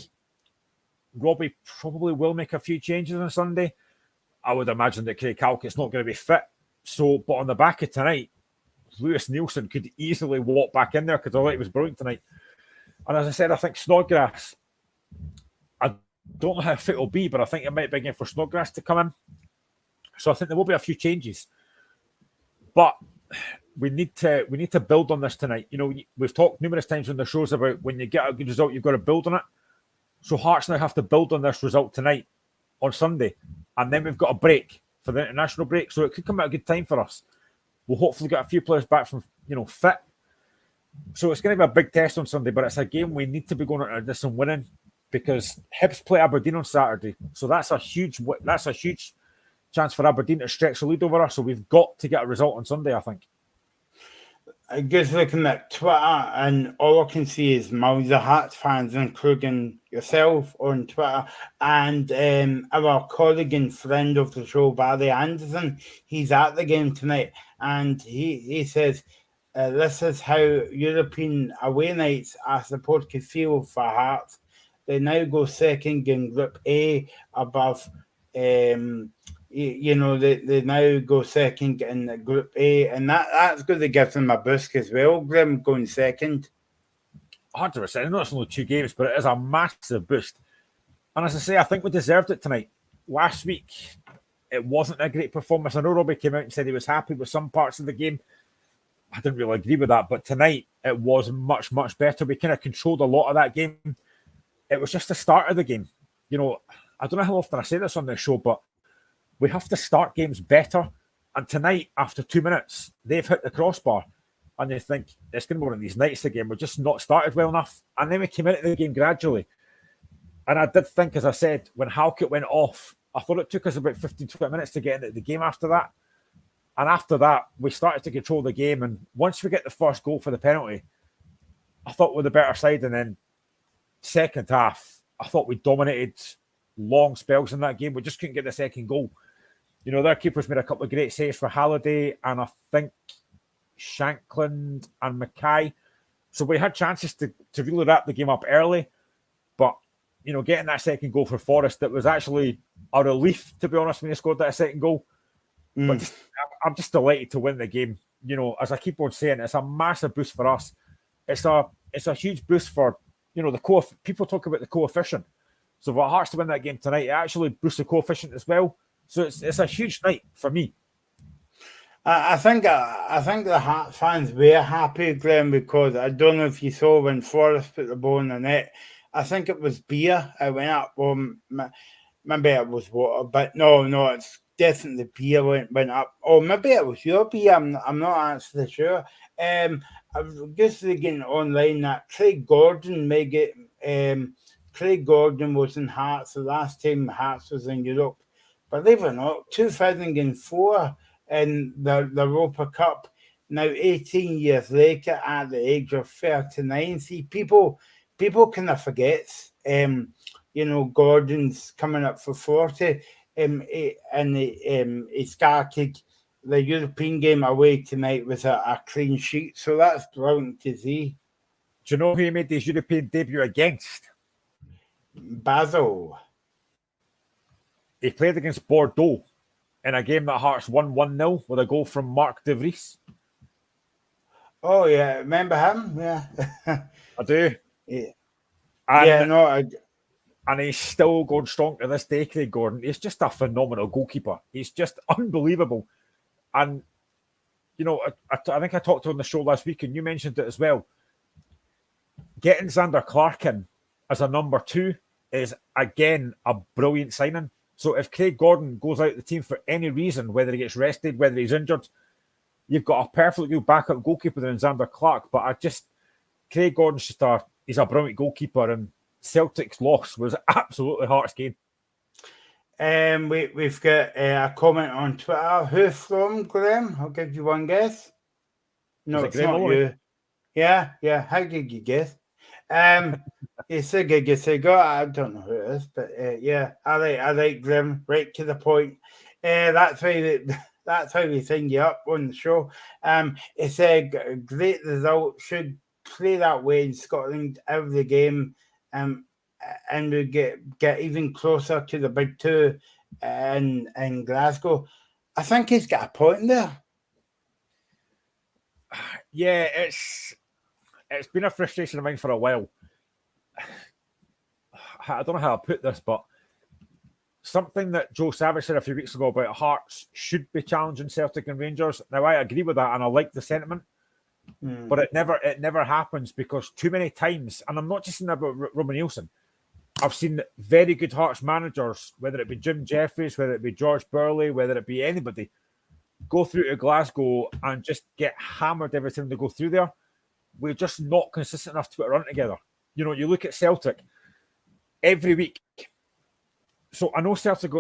Robbie probably will make a few changes on Sunday. I would imagine that Craig Halkett's not going to be fit. So, but on the back of tonight, Lewis Nielsen could easily walk back in there, because I thought he was brilliant tonight. And as I said, I think Snodgrass, I don't know how fit it'll be, but I think it might be again for Snodgrass to come in. So I think there will be a few changes. But we need to build on this tonight. You know, we've talked numerous times on the shows about when you get a good result, you've got to build on it. So Hearts now have to build on this result tonight on Sunday. And then we've got a break for the international break. So it could come at a good time for us. We'll hopefully get a few players back from, fit. So it's going to be a big test on Sunday, but it's a game we need to be going into this and winning, because Hibs play Aberdeen on Saturday. So that's a huge chance for Aberdeen to stretch the lead over us. So we've got to get a result on Sunday, I think. I guess looking at Twitter, and all I can see is mouths of Hearts fans, including yourself on Twitter, and our colleague and friend of the show, Barry Anderson. He's at the game tonight, and he says, this is how European away nights are supposed to feel for Hearts. They now go second in Group A above... they now go second in the Group A, and that's going to give them a boost as well, Grim, going second. 100%. I know it's only 2 games, but it is a massive boost. And as I say, I think we deserved it tonight. Last week, it wasn't a great performance. I know Robbie came out and said he was happy with some parts of the game. I didn't really agree with that, but tonight it was much, much better. We kind of controlled a lot of that game. It was just the start of the game. You know, I don't know how often I say this on this show, but we have to start games better. And tonight, after 2 minutes, they've hit the crossbar. And you think, it's going to be one of these nights again. We're just not started well enough. And then we came into the game gradually. And I did think, as I said, when Halkett went off, I thought it took us about 15, 20 minutes to get into the game after that. And after that, we started to control the game. And once we get the first goal for the penalty, I thought we were the better side. And then second half, I thought we dominated long spells in that game. We just couldn't get the second goal. You know, their keepers made a couple of great saves for Halliday, and I think Shankland and Mackay. So we had chances to really wrap the game up early. But, you know, getting that second goal for Forest, that was actually a relief, to be honest, when they scored that second goal. But I'm just delighted to win the game. You know, as I keep on saying, it's a massive boost for us. It's a huge boost for, you know, people talk about the coefficient. So for Hearts to win that game tonight, it actually boosts the coefficient as well. So it's a huge night for me. I think the Hearts fans were happy, Glenn, because I don't know if you saw when Forrest put the ball in the net. I think it was beer. I went up. Maybe it was water, but no, it's definitely beer went up. Or maybe it was your beer. I'm not actually sure. I was just looking online that Craig Gordon may get. Craig Gordon was in Hearts the last time Hearts was in Europe. Believe it or not, 2004 in the Europa Cup. Now, 18 years later, at the age of 39. See, people kind of forget. Gordon's coming up for 40. And he started the European game away tonight was a clean sheet, so that's brilliant to see. Do you know who he made his European debut against? Basel. He played against Bordeaux in a game that Hearts won 1-0 with a goal from Marc de Vries. Oh yeah, remember him? Yeah. I do. Yeah. And, No, and he's still going strong to this day, Craig Gordon. He's just a phenomenal goalkeeper. He's just unbelievable. And, you know, I think I talked to you on the show last week and you mentioned it as well. Getting Xander Clark in as a number 2 is, again, a brilliant signing. So if Craig Gordon goes out the team for any reason, whether he gets rested, whether he's injured, you've got a perfectly good backup goalkeeper than Xander Clark. But Craig Gordon's he's a brilliant goalkeeper, and Celtic's loss was absolutely Hearts' gain. We've got a comment on Twitter. Who from, Graham? I'll give you one guess. No, it's not you. Yeah. How did you guess? It's a gig. I don't know who it is, but yeah, I like Graham. Right to the point. That's how we sing you up on the show. It's a great result. Should play that way in Scotland every game. And we get even closer to the big 2 in Glasgow. I think he's got a point there. Yeah, it's been a frustration of mine for a while. I don't know how to put this, but something that Joe Savage said a few weeks ago about Hearts should be challenging Celtic and Rangers. Now, I agree with that, and I like the sentiment. But it never happens because too many times, and I'm not just saying about Roman Nielsen, I've seen very good Hearts managers, whether it be Jim Jeffries, whether it be George Burley, whether it be anybody, go through to Glasgow and just get hammered every time they go through there. We're just not consistent enough to put a run together. You know, you look at Celtic every week. So I know Celtic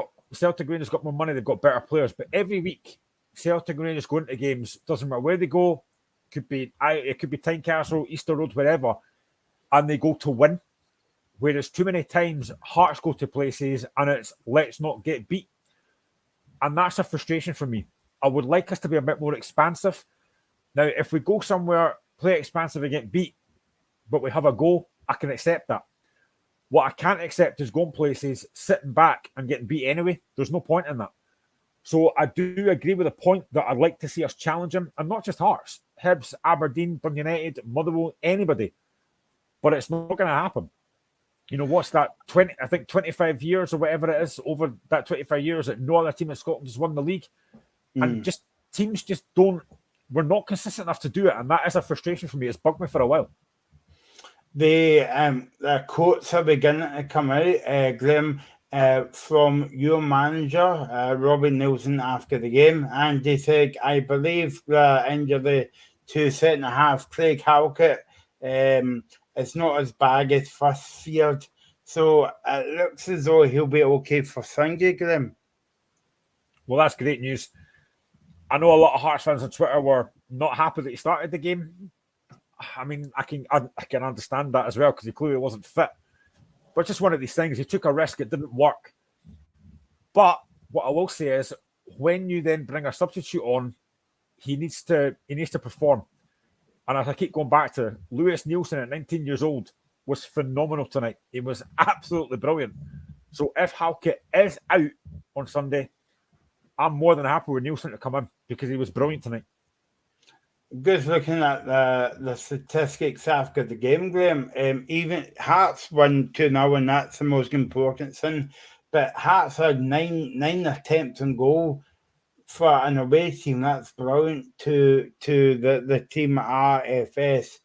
Rangers got more money, they've got better players, but every week Celtic Rangers go into games, doesn't matter where they go, it could be Tynecastle, Easter Road, wherever, and they go to win. Whereas too many times Hearts go to places and it's let's not get beat. And that's a frustration for me. I would like us to be a bit more expansive. Now, if we go somewhere, play expansive and get beat, but we have a goal, I can accept that. What I can't accept is going places, sitting back and getting beat anyway. There's no point in that. So I do agree with the point that I'd like to see us challenge him, and not just Hearts, Hibs, Aberdeen, Dundee United, Motherwell, anybody. But it's not going to happen. You know, what's that, 25 years or whatever it is, over that 25 years that no other team in Scotland has won the league. And teams just we're not consistent enough to do it. And that is a frustration for me. It's bugged me for a while. The quotes are beginning to come out, Graham, from your manager, Robbie Nielsen, after the game. And he said, I believe the injury to centre half, Craig Halkett, it's not as bad as first feared. So it looks as though he'll be okay for Sunday, Graham. Well, that's great news. I know a lot of Hearts fans on Twitter were not happy that he started the game. I mean, I can understand that as well because he clearly wasn't fit. But just one of these things, he took a risk, it didn't work. But what I will say is, when you then bring a substitute on, he needs to perform. And as I keep going back to, Lewis Nielsen at 19 years old was phenomenal tonight. He was absolutely brilliant. So if Halkett is out on Sunday, I'm more than happy with Nielsen to come in because he was brilliant tonight. Good looking at the statistics after the game, Graham. Even Hearts won 2-0, and that's the most important thing. But Hearts had nine attempts on goal for an away team. That's brilliant to the team at RFS.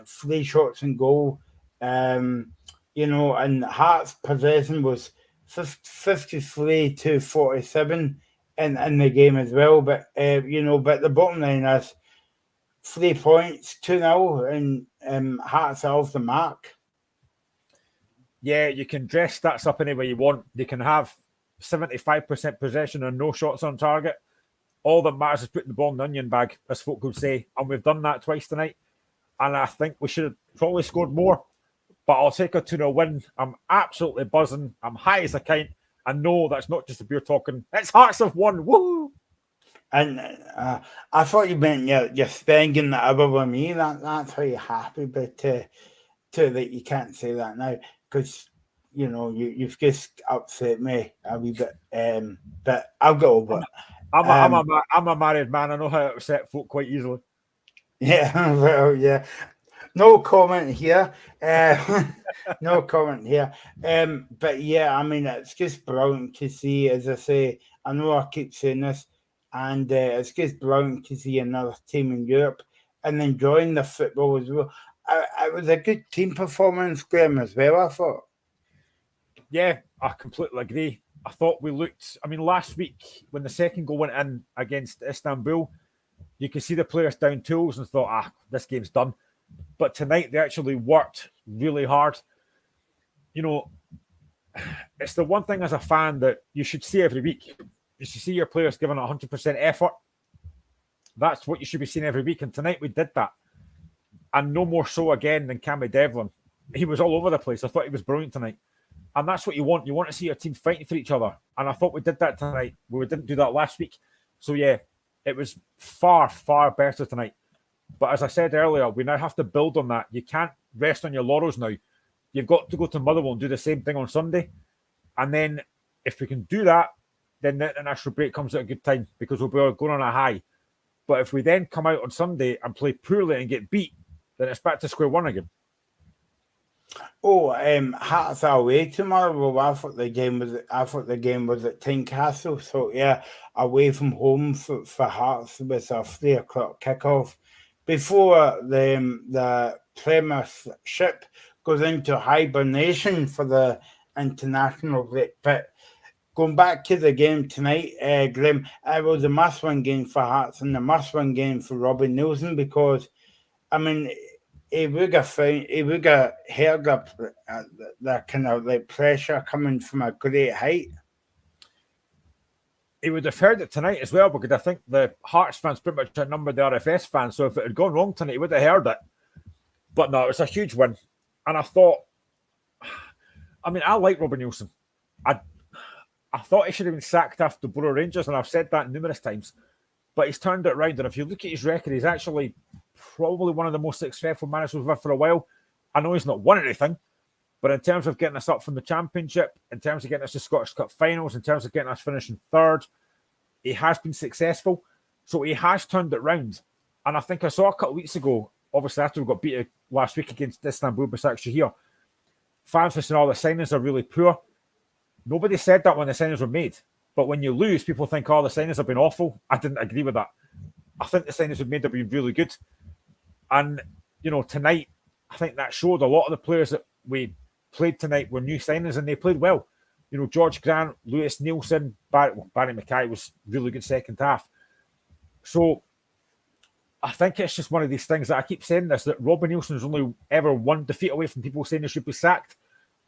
3 shots on goal. You know, and Hearts' possession was 53 to 47 in the game as well. But you know, but the bottom line is 3 points, 2-0, and Hearts are off the mark. Yeah, you can dress stats up any way you want. They can have 75% possession and no shots on target. All that matters is putting the ball in the onion bag, as folk would say. And we've done that twice tonight. And I think we should have probably scored more. But I'll take a 2-0 win. I'm absolutely buzzing. I'm high as a kite. I know that's not just a beer talking. It's Hearts have won. Woo! And I thought you meant you're spending the hour with me. That's how you're happy, but that you can't say that now because you've just upset me a wee bit. But I'll get over it. I'm a married man. I know how to upset folk quite easily. Yeah, well, yeah. No comment here. No comment here. But yeah, I mean, it's just brilliant to see, as I say, I know I keep saying this, and it's just brilliant to see another team in Europe and enjoying the football as well. It was a good team performance, Graham, as well, I thought. Yeah, I completely agree. I thought we looked, I mean, last week when the second goal went in against Istanbul, you could see the players down tools and thought, this game's done. But tonight they actually worked really hard. You know, it's the one thing as a fan that you should see every week. You should see your players giving 100% effort. That's what you should be seeing every week. And tonight we did that. And no more so again than Cammy Devlin. He was all over the place. I thought he was brilliant tonight. And that's what you want. You want to see your team fighting for each other. And I thought we did that tonight. We didn't do that last week. So, yeah, it was far, far better tonight. But as I said earlier, we now have to build on that. You can't rest on your laurels now. You've got to go to Motherwell and do the same thing on Sunday. And then if we can do that, then the international break comes at a good time because we'll be going on a high. But if we then come out on Sunday and play poorly and get beat, then it's back to square one again. Oh, Hearts are away tomorrow. Well, I thought the game was at Tynecastle. So yeah, away from home for Hearts with a 3:00 kickoff before the Premiership goes into hibernation for the international break. But going back to the game tonight, Graham, it was a must-win game for Hearts and a must-win game for Robbie Nielsen because, I mean, he would have heard the kind of like pressure coming from a great height. He would have heard it tonight as well because I think the Hearts fans pretty much outnumbered the RFS fans. So if it had gone wrong tonight, he would have heard it. But no, it's a huge win. And I thought, I like Robbie Nielsen. I thought he should have been sacked after the Borough Rangers, and I've said that numerous times. But he's turned it around. And if you look at his record, he's actually probably one of the most successful managers we've had for a while. I know he's not won anything, but in terms of getting us up from the Championship, in terms of getting us to Scottish Cup finals, in terms of getting us finishing third, he has been successful. So he has turned it round. And I think I saw a couple of weeks ago, obviously after we got beat last week against Istanbul Başakşehir, fans were saying all the signings are really poor. Nobody said that when the signings were made. But when you lose, people think, the signings have been awful. I didn't agree with that. I think the signings we've made have been really good. And, tonight, I think that showed a lot of the players that we played tonight were new signings and they played well. George Grant, Lewis Nielsen, Barry Mackay was really good second half. So I think it's just one of these things that I keep saying this, that Robbie Nielsen's only ever one defeat away from people saying he should be sacked.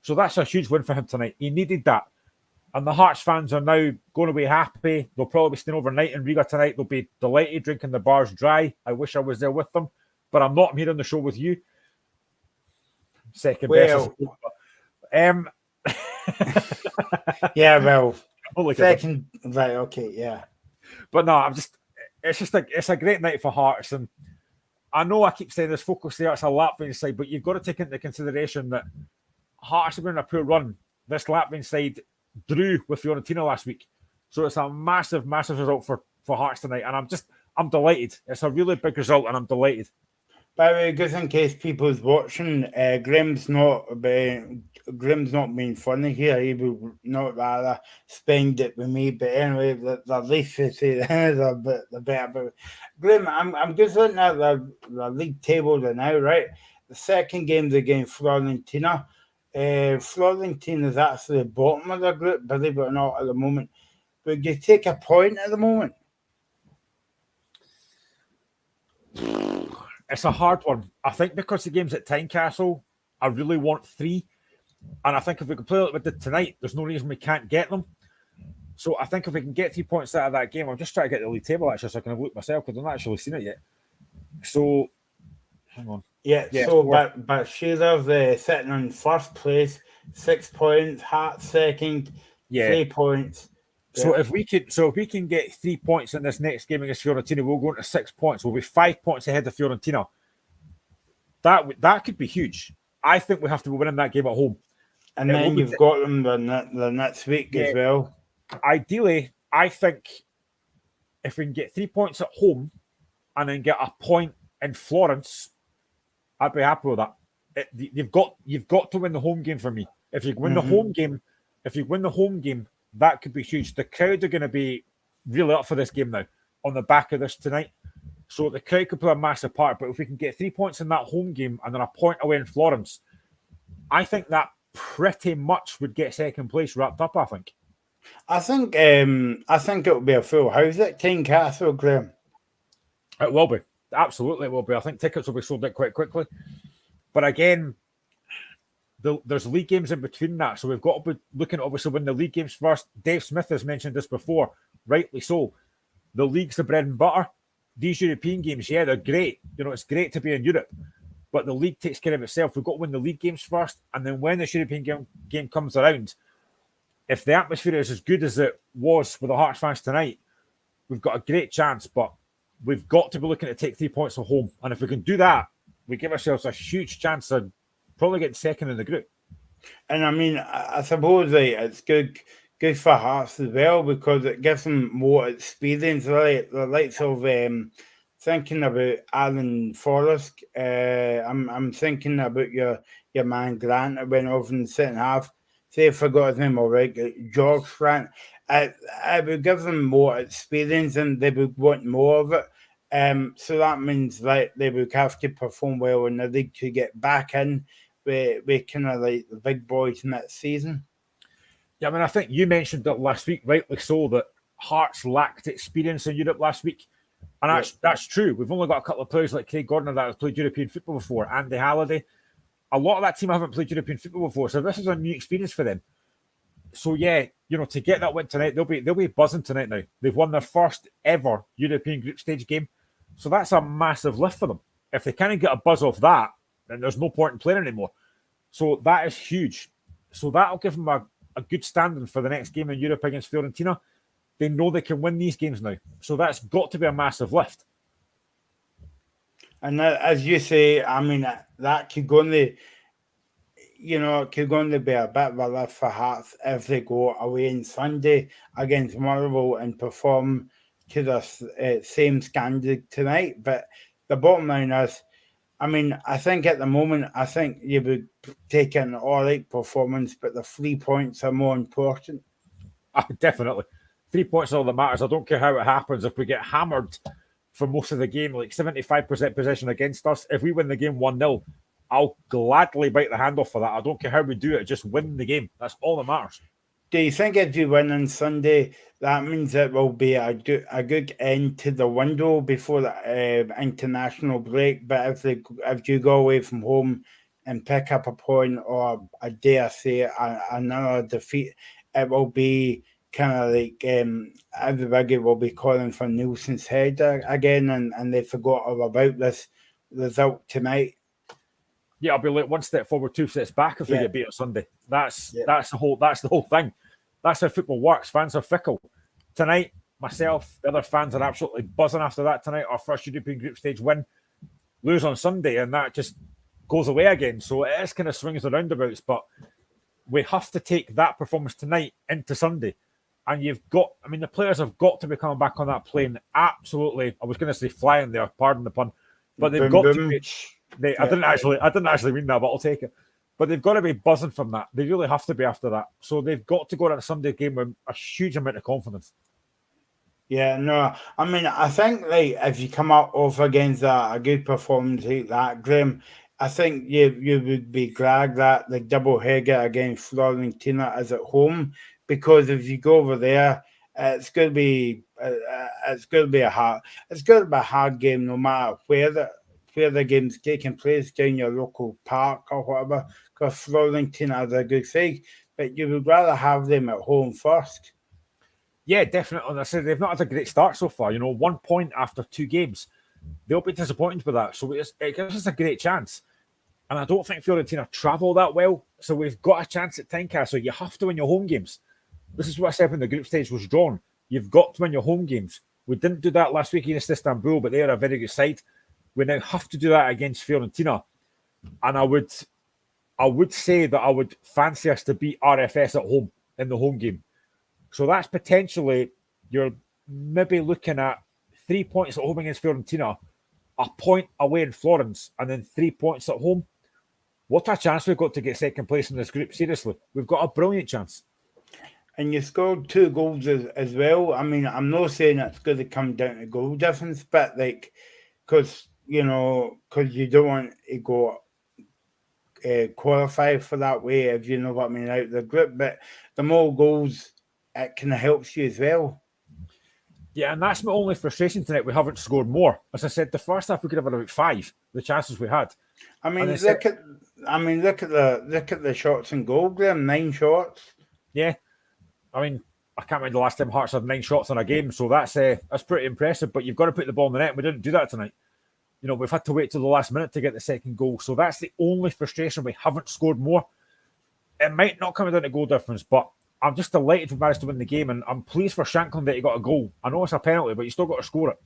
So that's a huge win for him tonight. He needed that. And the Hearts fans are now going away happy. They'll probably be staying overnight in Riga tonight. They'll be delighted, drinking the bars dry. I wish I was there with them. But I'm not. I'm here on the show with you. Second best. Yeah, well, second, right, okay, yeah. But no, it's a great night for Hearts. And I know I keep saying this, focus there, it's a Latvian side, but you've got to take into consideration that Hearts have been on a poor run. This Latvian side drew with Fiorentina last week. So it's a massive, massive result for Hearts tonight. And I'm delighted. It's a really big result and I'm delighted. By the way, just in case people's watching, Graham's not being funny here. He would not rather spend it with me. But anyway, the least we say the better. Graham, I'm just looking at the league table now, right? The second game's against Fiorentina. Fiorentina is actually the bottom of the group, believe it or not, at the moment. Would you take a point at the moment? It's a hard one. I think because the game's at Tynecastle, I really want 3. And I think if we can play like we did tonight, there's no reason we can't get them. So I think if we can get 3 points out of that game, I'm just trying to get the league table actually so I can have a look myself because I've not actually seen it yet. So, hang on. Yeah, so but Shearer's sitting in first place, 6 points, Hearts second, 3 points. So if we can get 3 points in this next game against Fiorentina, we'll go into 6 points. We'll be 5 points ahead of Fiorentina. That could be huge. I think we have to be winning that game at home. And then you've got them the next week as well. Ideally, I think if we can get 3 points at home and then get a point in Florence, I'd be happy with that. You've got to win the home game for me. If you win the home game, that could be huge. The crowd are going to be really up for this game now on the back of this tonight. So the crowd could play a massive part. But if we can get 3 points in that home game and then a point away in Florence, I think that pretty much would get second place wrapped up, I think. I think it will be a full house at Tynecastle, Graham. It will be. Absolutely it will be. I think tickets will be sold out quite quickly. But again, there's league games in between that. So we've got to be looking at obviously win the league games first. Dave Smith has mentioned this before, rightly so. The league's the bread and butter. These European games, yeah, they're great. You know, it's great to be in Europe. But the league takes care of itself. We've got to win the league games first. And then when this European game comes around, if the atmosphere is as good as it was with the Hearts fans tonight, we've got a great chance. But we've got to be looking to take 3 points at home. And if we can do that, we give ourselves a huge chance of probably getting second in the group. And I mean, I suppose it's good for Hearts as well because it gives them more experience. Right? The likes of thinking about Alan Forrest. I'm thinking about your man Grant that went off in the second half. Say I forgot his name already. George Grant. It would give them more experience and they would want more of it. So that means like they would have to perform well in the league to get back in with kind of like the big boys next season. Yeah, I mean, I think you mentioned it last week, rightly so, that Hearts lacked experience in Europe last week. And that's true. We've only got a couple of players like Craig Gordon that have played European football before, Andy Halliday. A lot of that team haven't played European football before, so this is a new experience for them. So yeah, you know, to get that win tonight, they'll be buzzing tonight now. They've won their first ever European group stage game. So that's a massive lift for them. If they can't get a buzz off that, then there's no point in playing anymore. So that is huge. So that'll give them a good standing for the next game in Europe against Fiorentina. They know they can win these games now. So that's got to be a massive lift. And as you say, I mean, that could go on the, you know, it could going to be a bit of a lift for Hearts if they go away on Sunday against Motherwell and perform to the same standard tonight. But the bottom line is, I mean, I think at the moment, I think you would take an all-right performance, but the 3 points are more important. Definitely. 3 points is all that matters. I don't care how it happens. If we get hammered for most of the game, like 75% possession against us, if we win the game 1-0, I'll gladly bite the hand off for that. I don't care how we do it. Just win the game. That's all that matters. Do you think if you win on Sunday, that means it will be a good end to the window before the international break? But if you go away from home and pick up a point or, I dare say, another defeat, it will be kind of like everybody will be calling for Nielsen's head again, and they forgot all about this result tonight. Yeah, I'll be like 1 step forward, 2 steps back if we get beat on Sunday. That's the whole thing. That's how football works. Fans are fickle. Tonight, myself, the other fans are absolutely buzzing after that tonight. Our first European group stage win. Lose on Sunday, and that just goes away again. So it is kind of swings and roundabouts, but we have to take that performance tonight into Sunday. And the players have got to be coming back on that plane. Absolutely. I was going to say flying there, pardon the pun. But they've got to be. I didn't actually mean that, but I'll take it. But they've got to be buzzing from that. They really have to be after that. So they've got to go to a Sunday game with a huge amount of confidence. Yeah, no, I mean, I think like if you come up off against a good performance like that, Graham, I think you would be glad that the double header against Fiorentina is at home, because if you go over there, it's going to be a hard game no matter where the game's taking place, down your local park or whatever, because Fiorentina is a good thing, but you would rather have them at home first. Yeah, definitely. And I said they've not had a great start so far. 1 point after 2 games. They'll be disappointed with that. So it gives us a great chance. And I don't think Fiorentina travel that well. So we've got a chance at Tynecastle. You have to win your home games. This is what I said when the group stage was drawn. You've got to win your home games. We didn't do that last week against Istanbul, but they are a very good side. We now have to do that against Fiorentina. And I would say that I would fancy us to beat RFS at home in the home game. So that's potentially, you're maybe looking at 3 points at home against Fiorentina, a point away in Florence, and then 3 points at home. What a chance we've got to get second place in this group, seriously. We've got a brilliant chance. And you scored 2 goals as well. I mean, I'm not saying it's going to come down to goal difference, but because you don't want to go qualify for that way, if you know what I mean, out of the group. But the more goals, it kind of helps you as well. Yeah, and that's my only frustration tonight. We haven't scored more. As I said, the first half we could have had about 5. The chances we had. I mean, look at the shots and goal, Graham. 9 shots. Yeah, I mean, I can't remember the last time Hearts had 9 shots in a game, so that's pretty impressive. But you've got to put the ball in the net. We didn't do that tonight. We've had to wait till the last minute to get the second goal. So that's the only frustration. We haven't scored more. It might not come down to goal difference, but I'm just delighted we managed to win the game. And I'm pleased for Shankland that he got a goal. I know it's a penalty, but you still got to score it.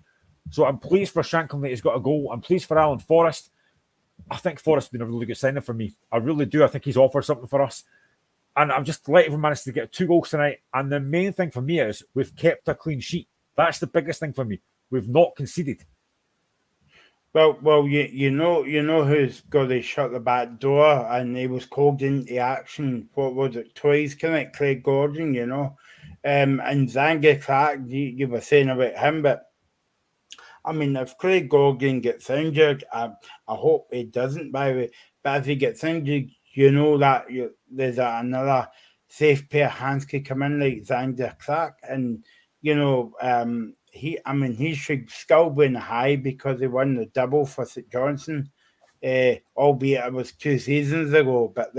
So I'm pleased for Shankland that he's got a goal. I'm pleased for Alan Forrest. I think Forrest has been a really good signing for me. I really do. I think he's offered something for us. And I'm just delighted we managed to get 2 goals tonight. And the main thing for me is we've kept a clean sheet. That's the biggest thing for me. We've not conceded. Well, you know who's got to shut the back door, and he was called into action. What was it? Twice, Craig Gordon, and Zanga Clark. You were saying about him, but I mean, if Craig Gordon gets injured, I hope he doesn't. By the way, but if he gets injured, that there's another safe pair of hands could come in like Zanga Clark, and he should still win high because he won the double for St Johnson, albeit it was 2 seasons ago. But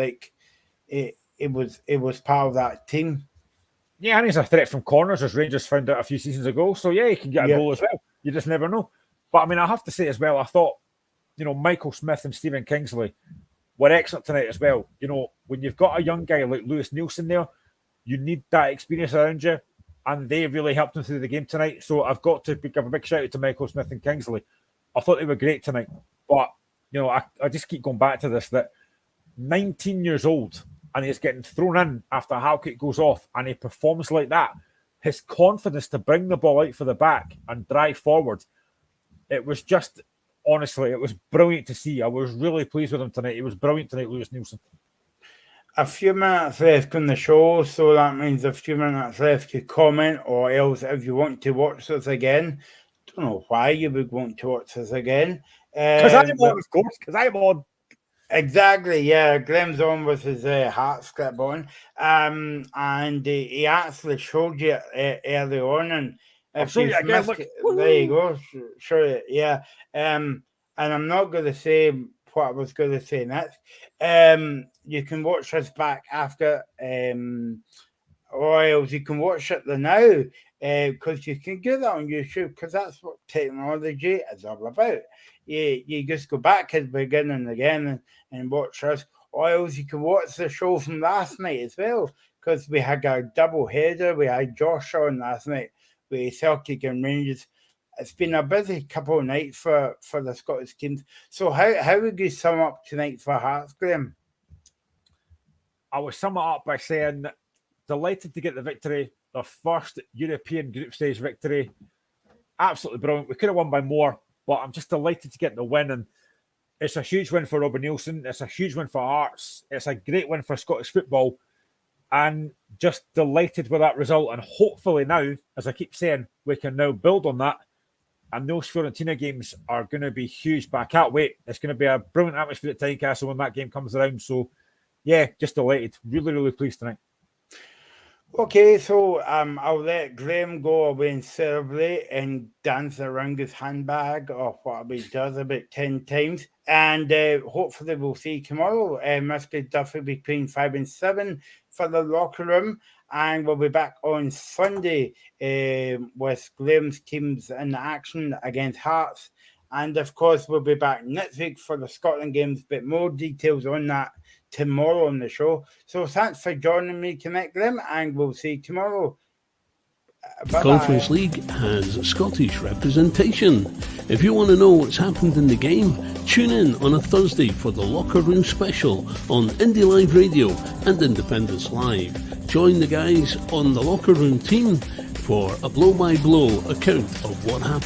it was part of that team. Yeah, and he's a threat from corners, as Rangers found out a few seasons ago. So yeah, he can get a goal as well. You just never know. But I mean, I have to say as well, I thought Michael Smith and Stephen Kingsley were excellent tonight as well. When you've got a young guy like Lewis Nielsen there, you need that experience around you. And they really helped him through the game tonight. So I've got to give a big shout out to Michael Smith and Kingsley. I thought they were great tonight. But, I just keep going back to this, that 19 years old and he's getting thrown in after a half kick goes off and he performs like that. His confidence to bring the ball out for the back and drive forward, it was just, honestly, it was brilliant to see. I was really pleased with him tonight. It was brilliant tonight, Lewis Nielsen. A few minutes left on the show, so that means a few minutes left to comment, or else if you want to watch this again, don't know why you would want to watch this again. Because I'm on, of course, because I'm on. Exactly, yeah. Graham's on with his Hearts clip on, and he actually showed you early on, and if you again, there you go, show it, yeah. And I'm not going to say what I was going to say next. You can watch us back after, or else you can watch it now, because you can get that on YouTube, because that's what technology is all about. You just go back at the beginning again and watch us, or else you can watch the show from last night as well, because we had a double header. We had Josh on last night with Celtic and Rangers. It's been a busy couple of nights for the Scottish teams. So how would you sum up tonight for Hearts, Graham? I would sum it up by saying delighted to get the victory, the first European group stage victory. Absolutely brilliant. We could have won by more, but I'm just delighted to get the win. And it's a huge win for Robin Nielsen. It's a huge win for Hearts. It's a great win for Scottish football. And just delighted with that result. And hopefully now, as I keep saying, we can now build on that. And those Fiorentina games are going to be huge, but I can't wait. It's going to be a brilliant atmosphere at Tynecastle when that game comes around. So, yeah, just delighted. Really, really pleased tonight. Okay, so I'll let Graham go away and celebrate and dance around his handbag, or what he does about 10 times. And hopefully we'll see you tomorrow. Mr. Duffy between 5 and 7 for the locker room. And we'll be back on Sunday with Graham's teams in action against Hearts. And of course, we'll be back next week for the Scotland games, but more details on that tomorrow on the show. So thanks for joining me, Connect Grim, and we'll see you tomorrow. Bye-bye. Conference League has Scottish representation. If you want to know what's happened in the game, tune in on a Thursday for the Locker Room Special on Indie Live Radio and Independence Live. Join the guys on the Locker Room team for a blow-by-blow account of what happened.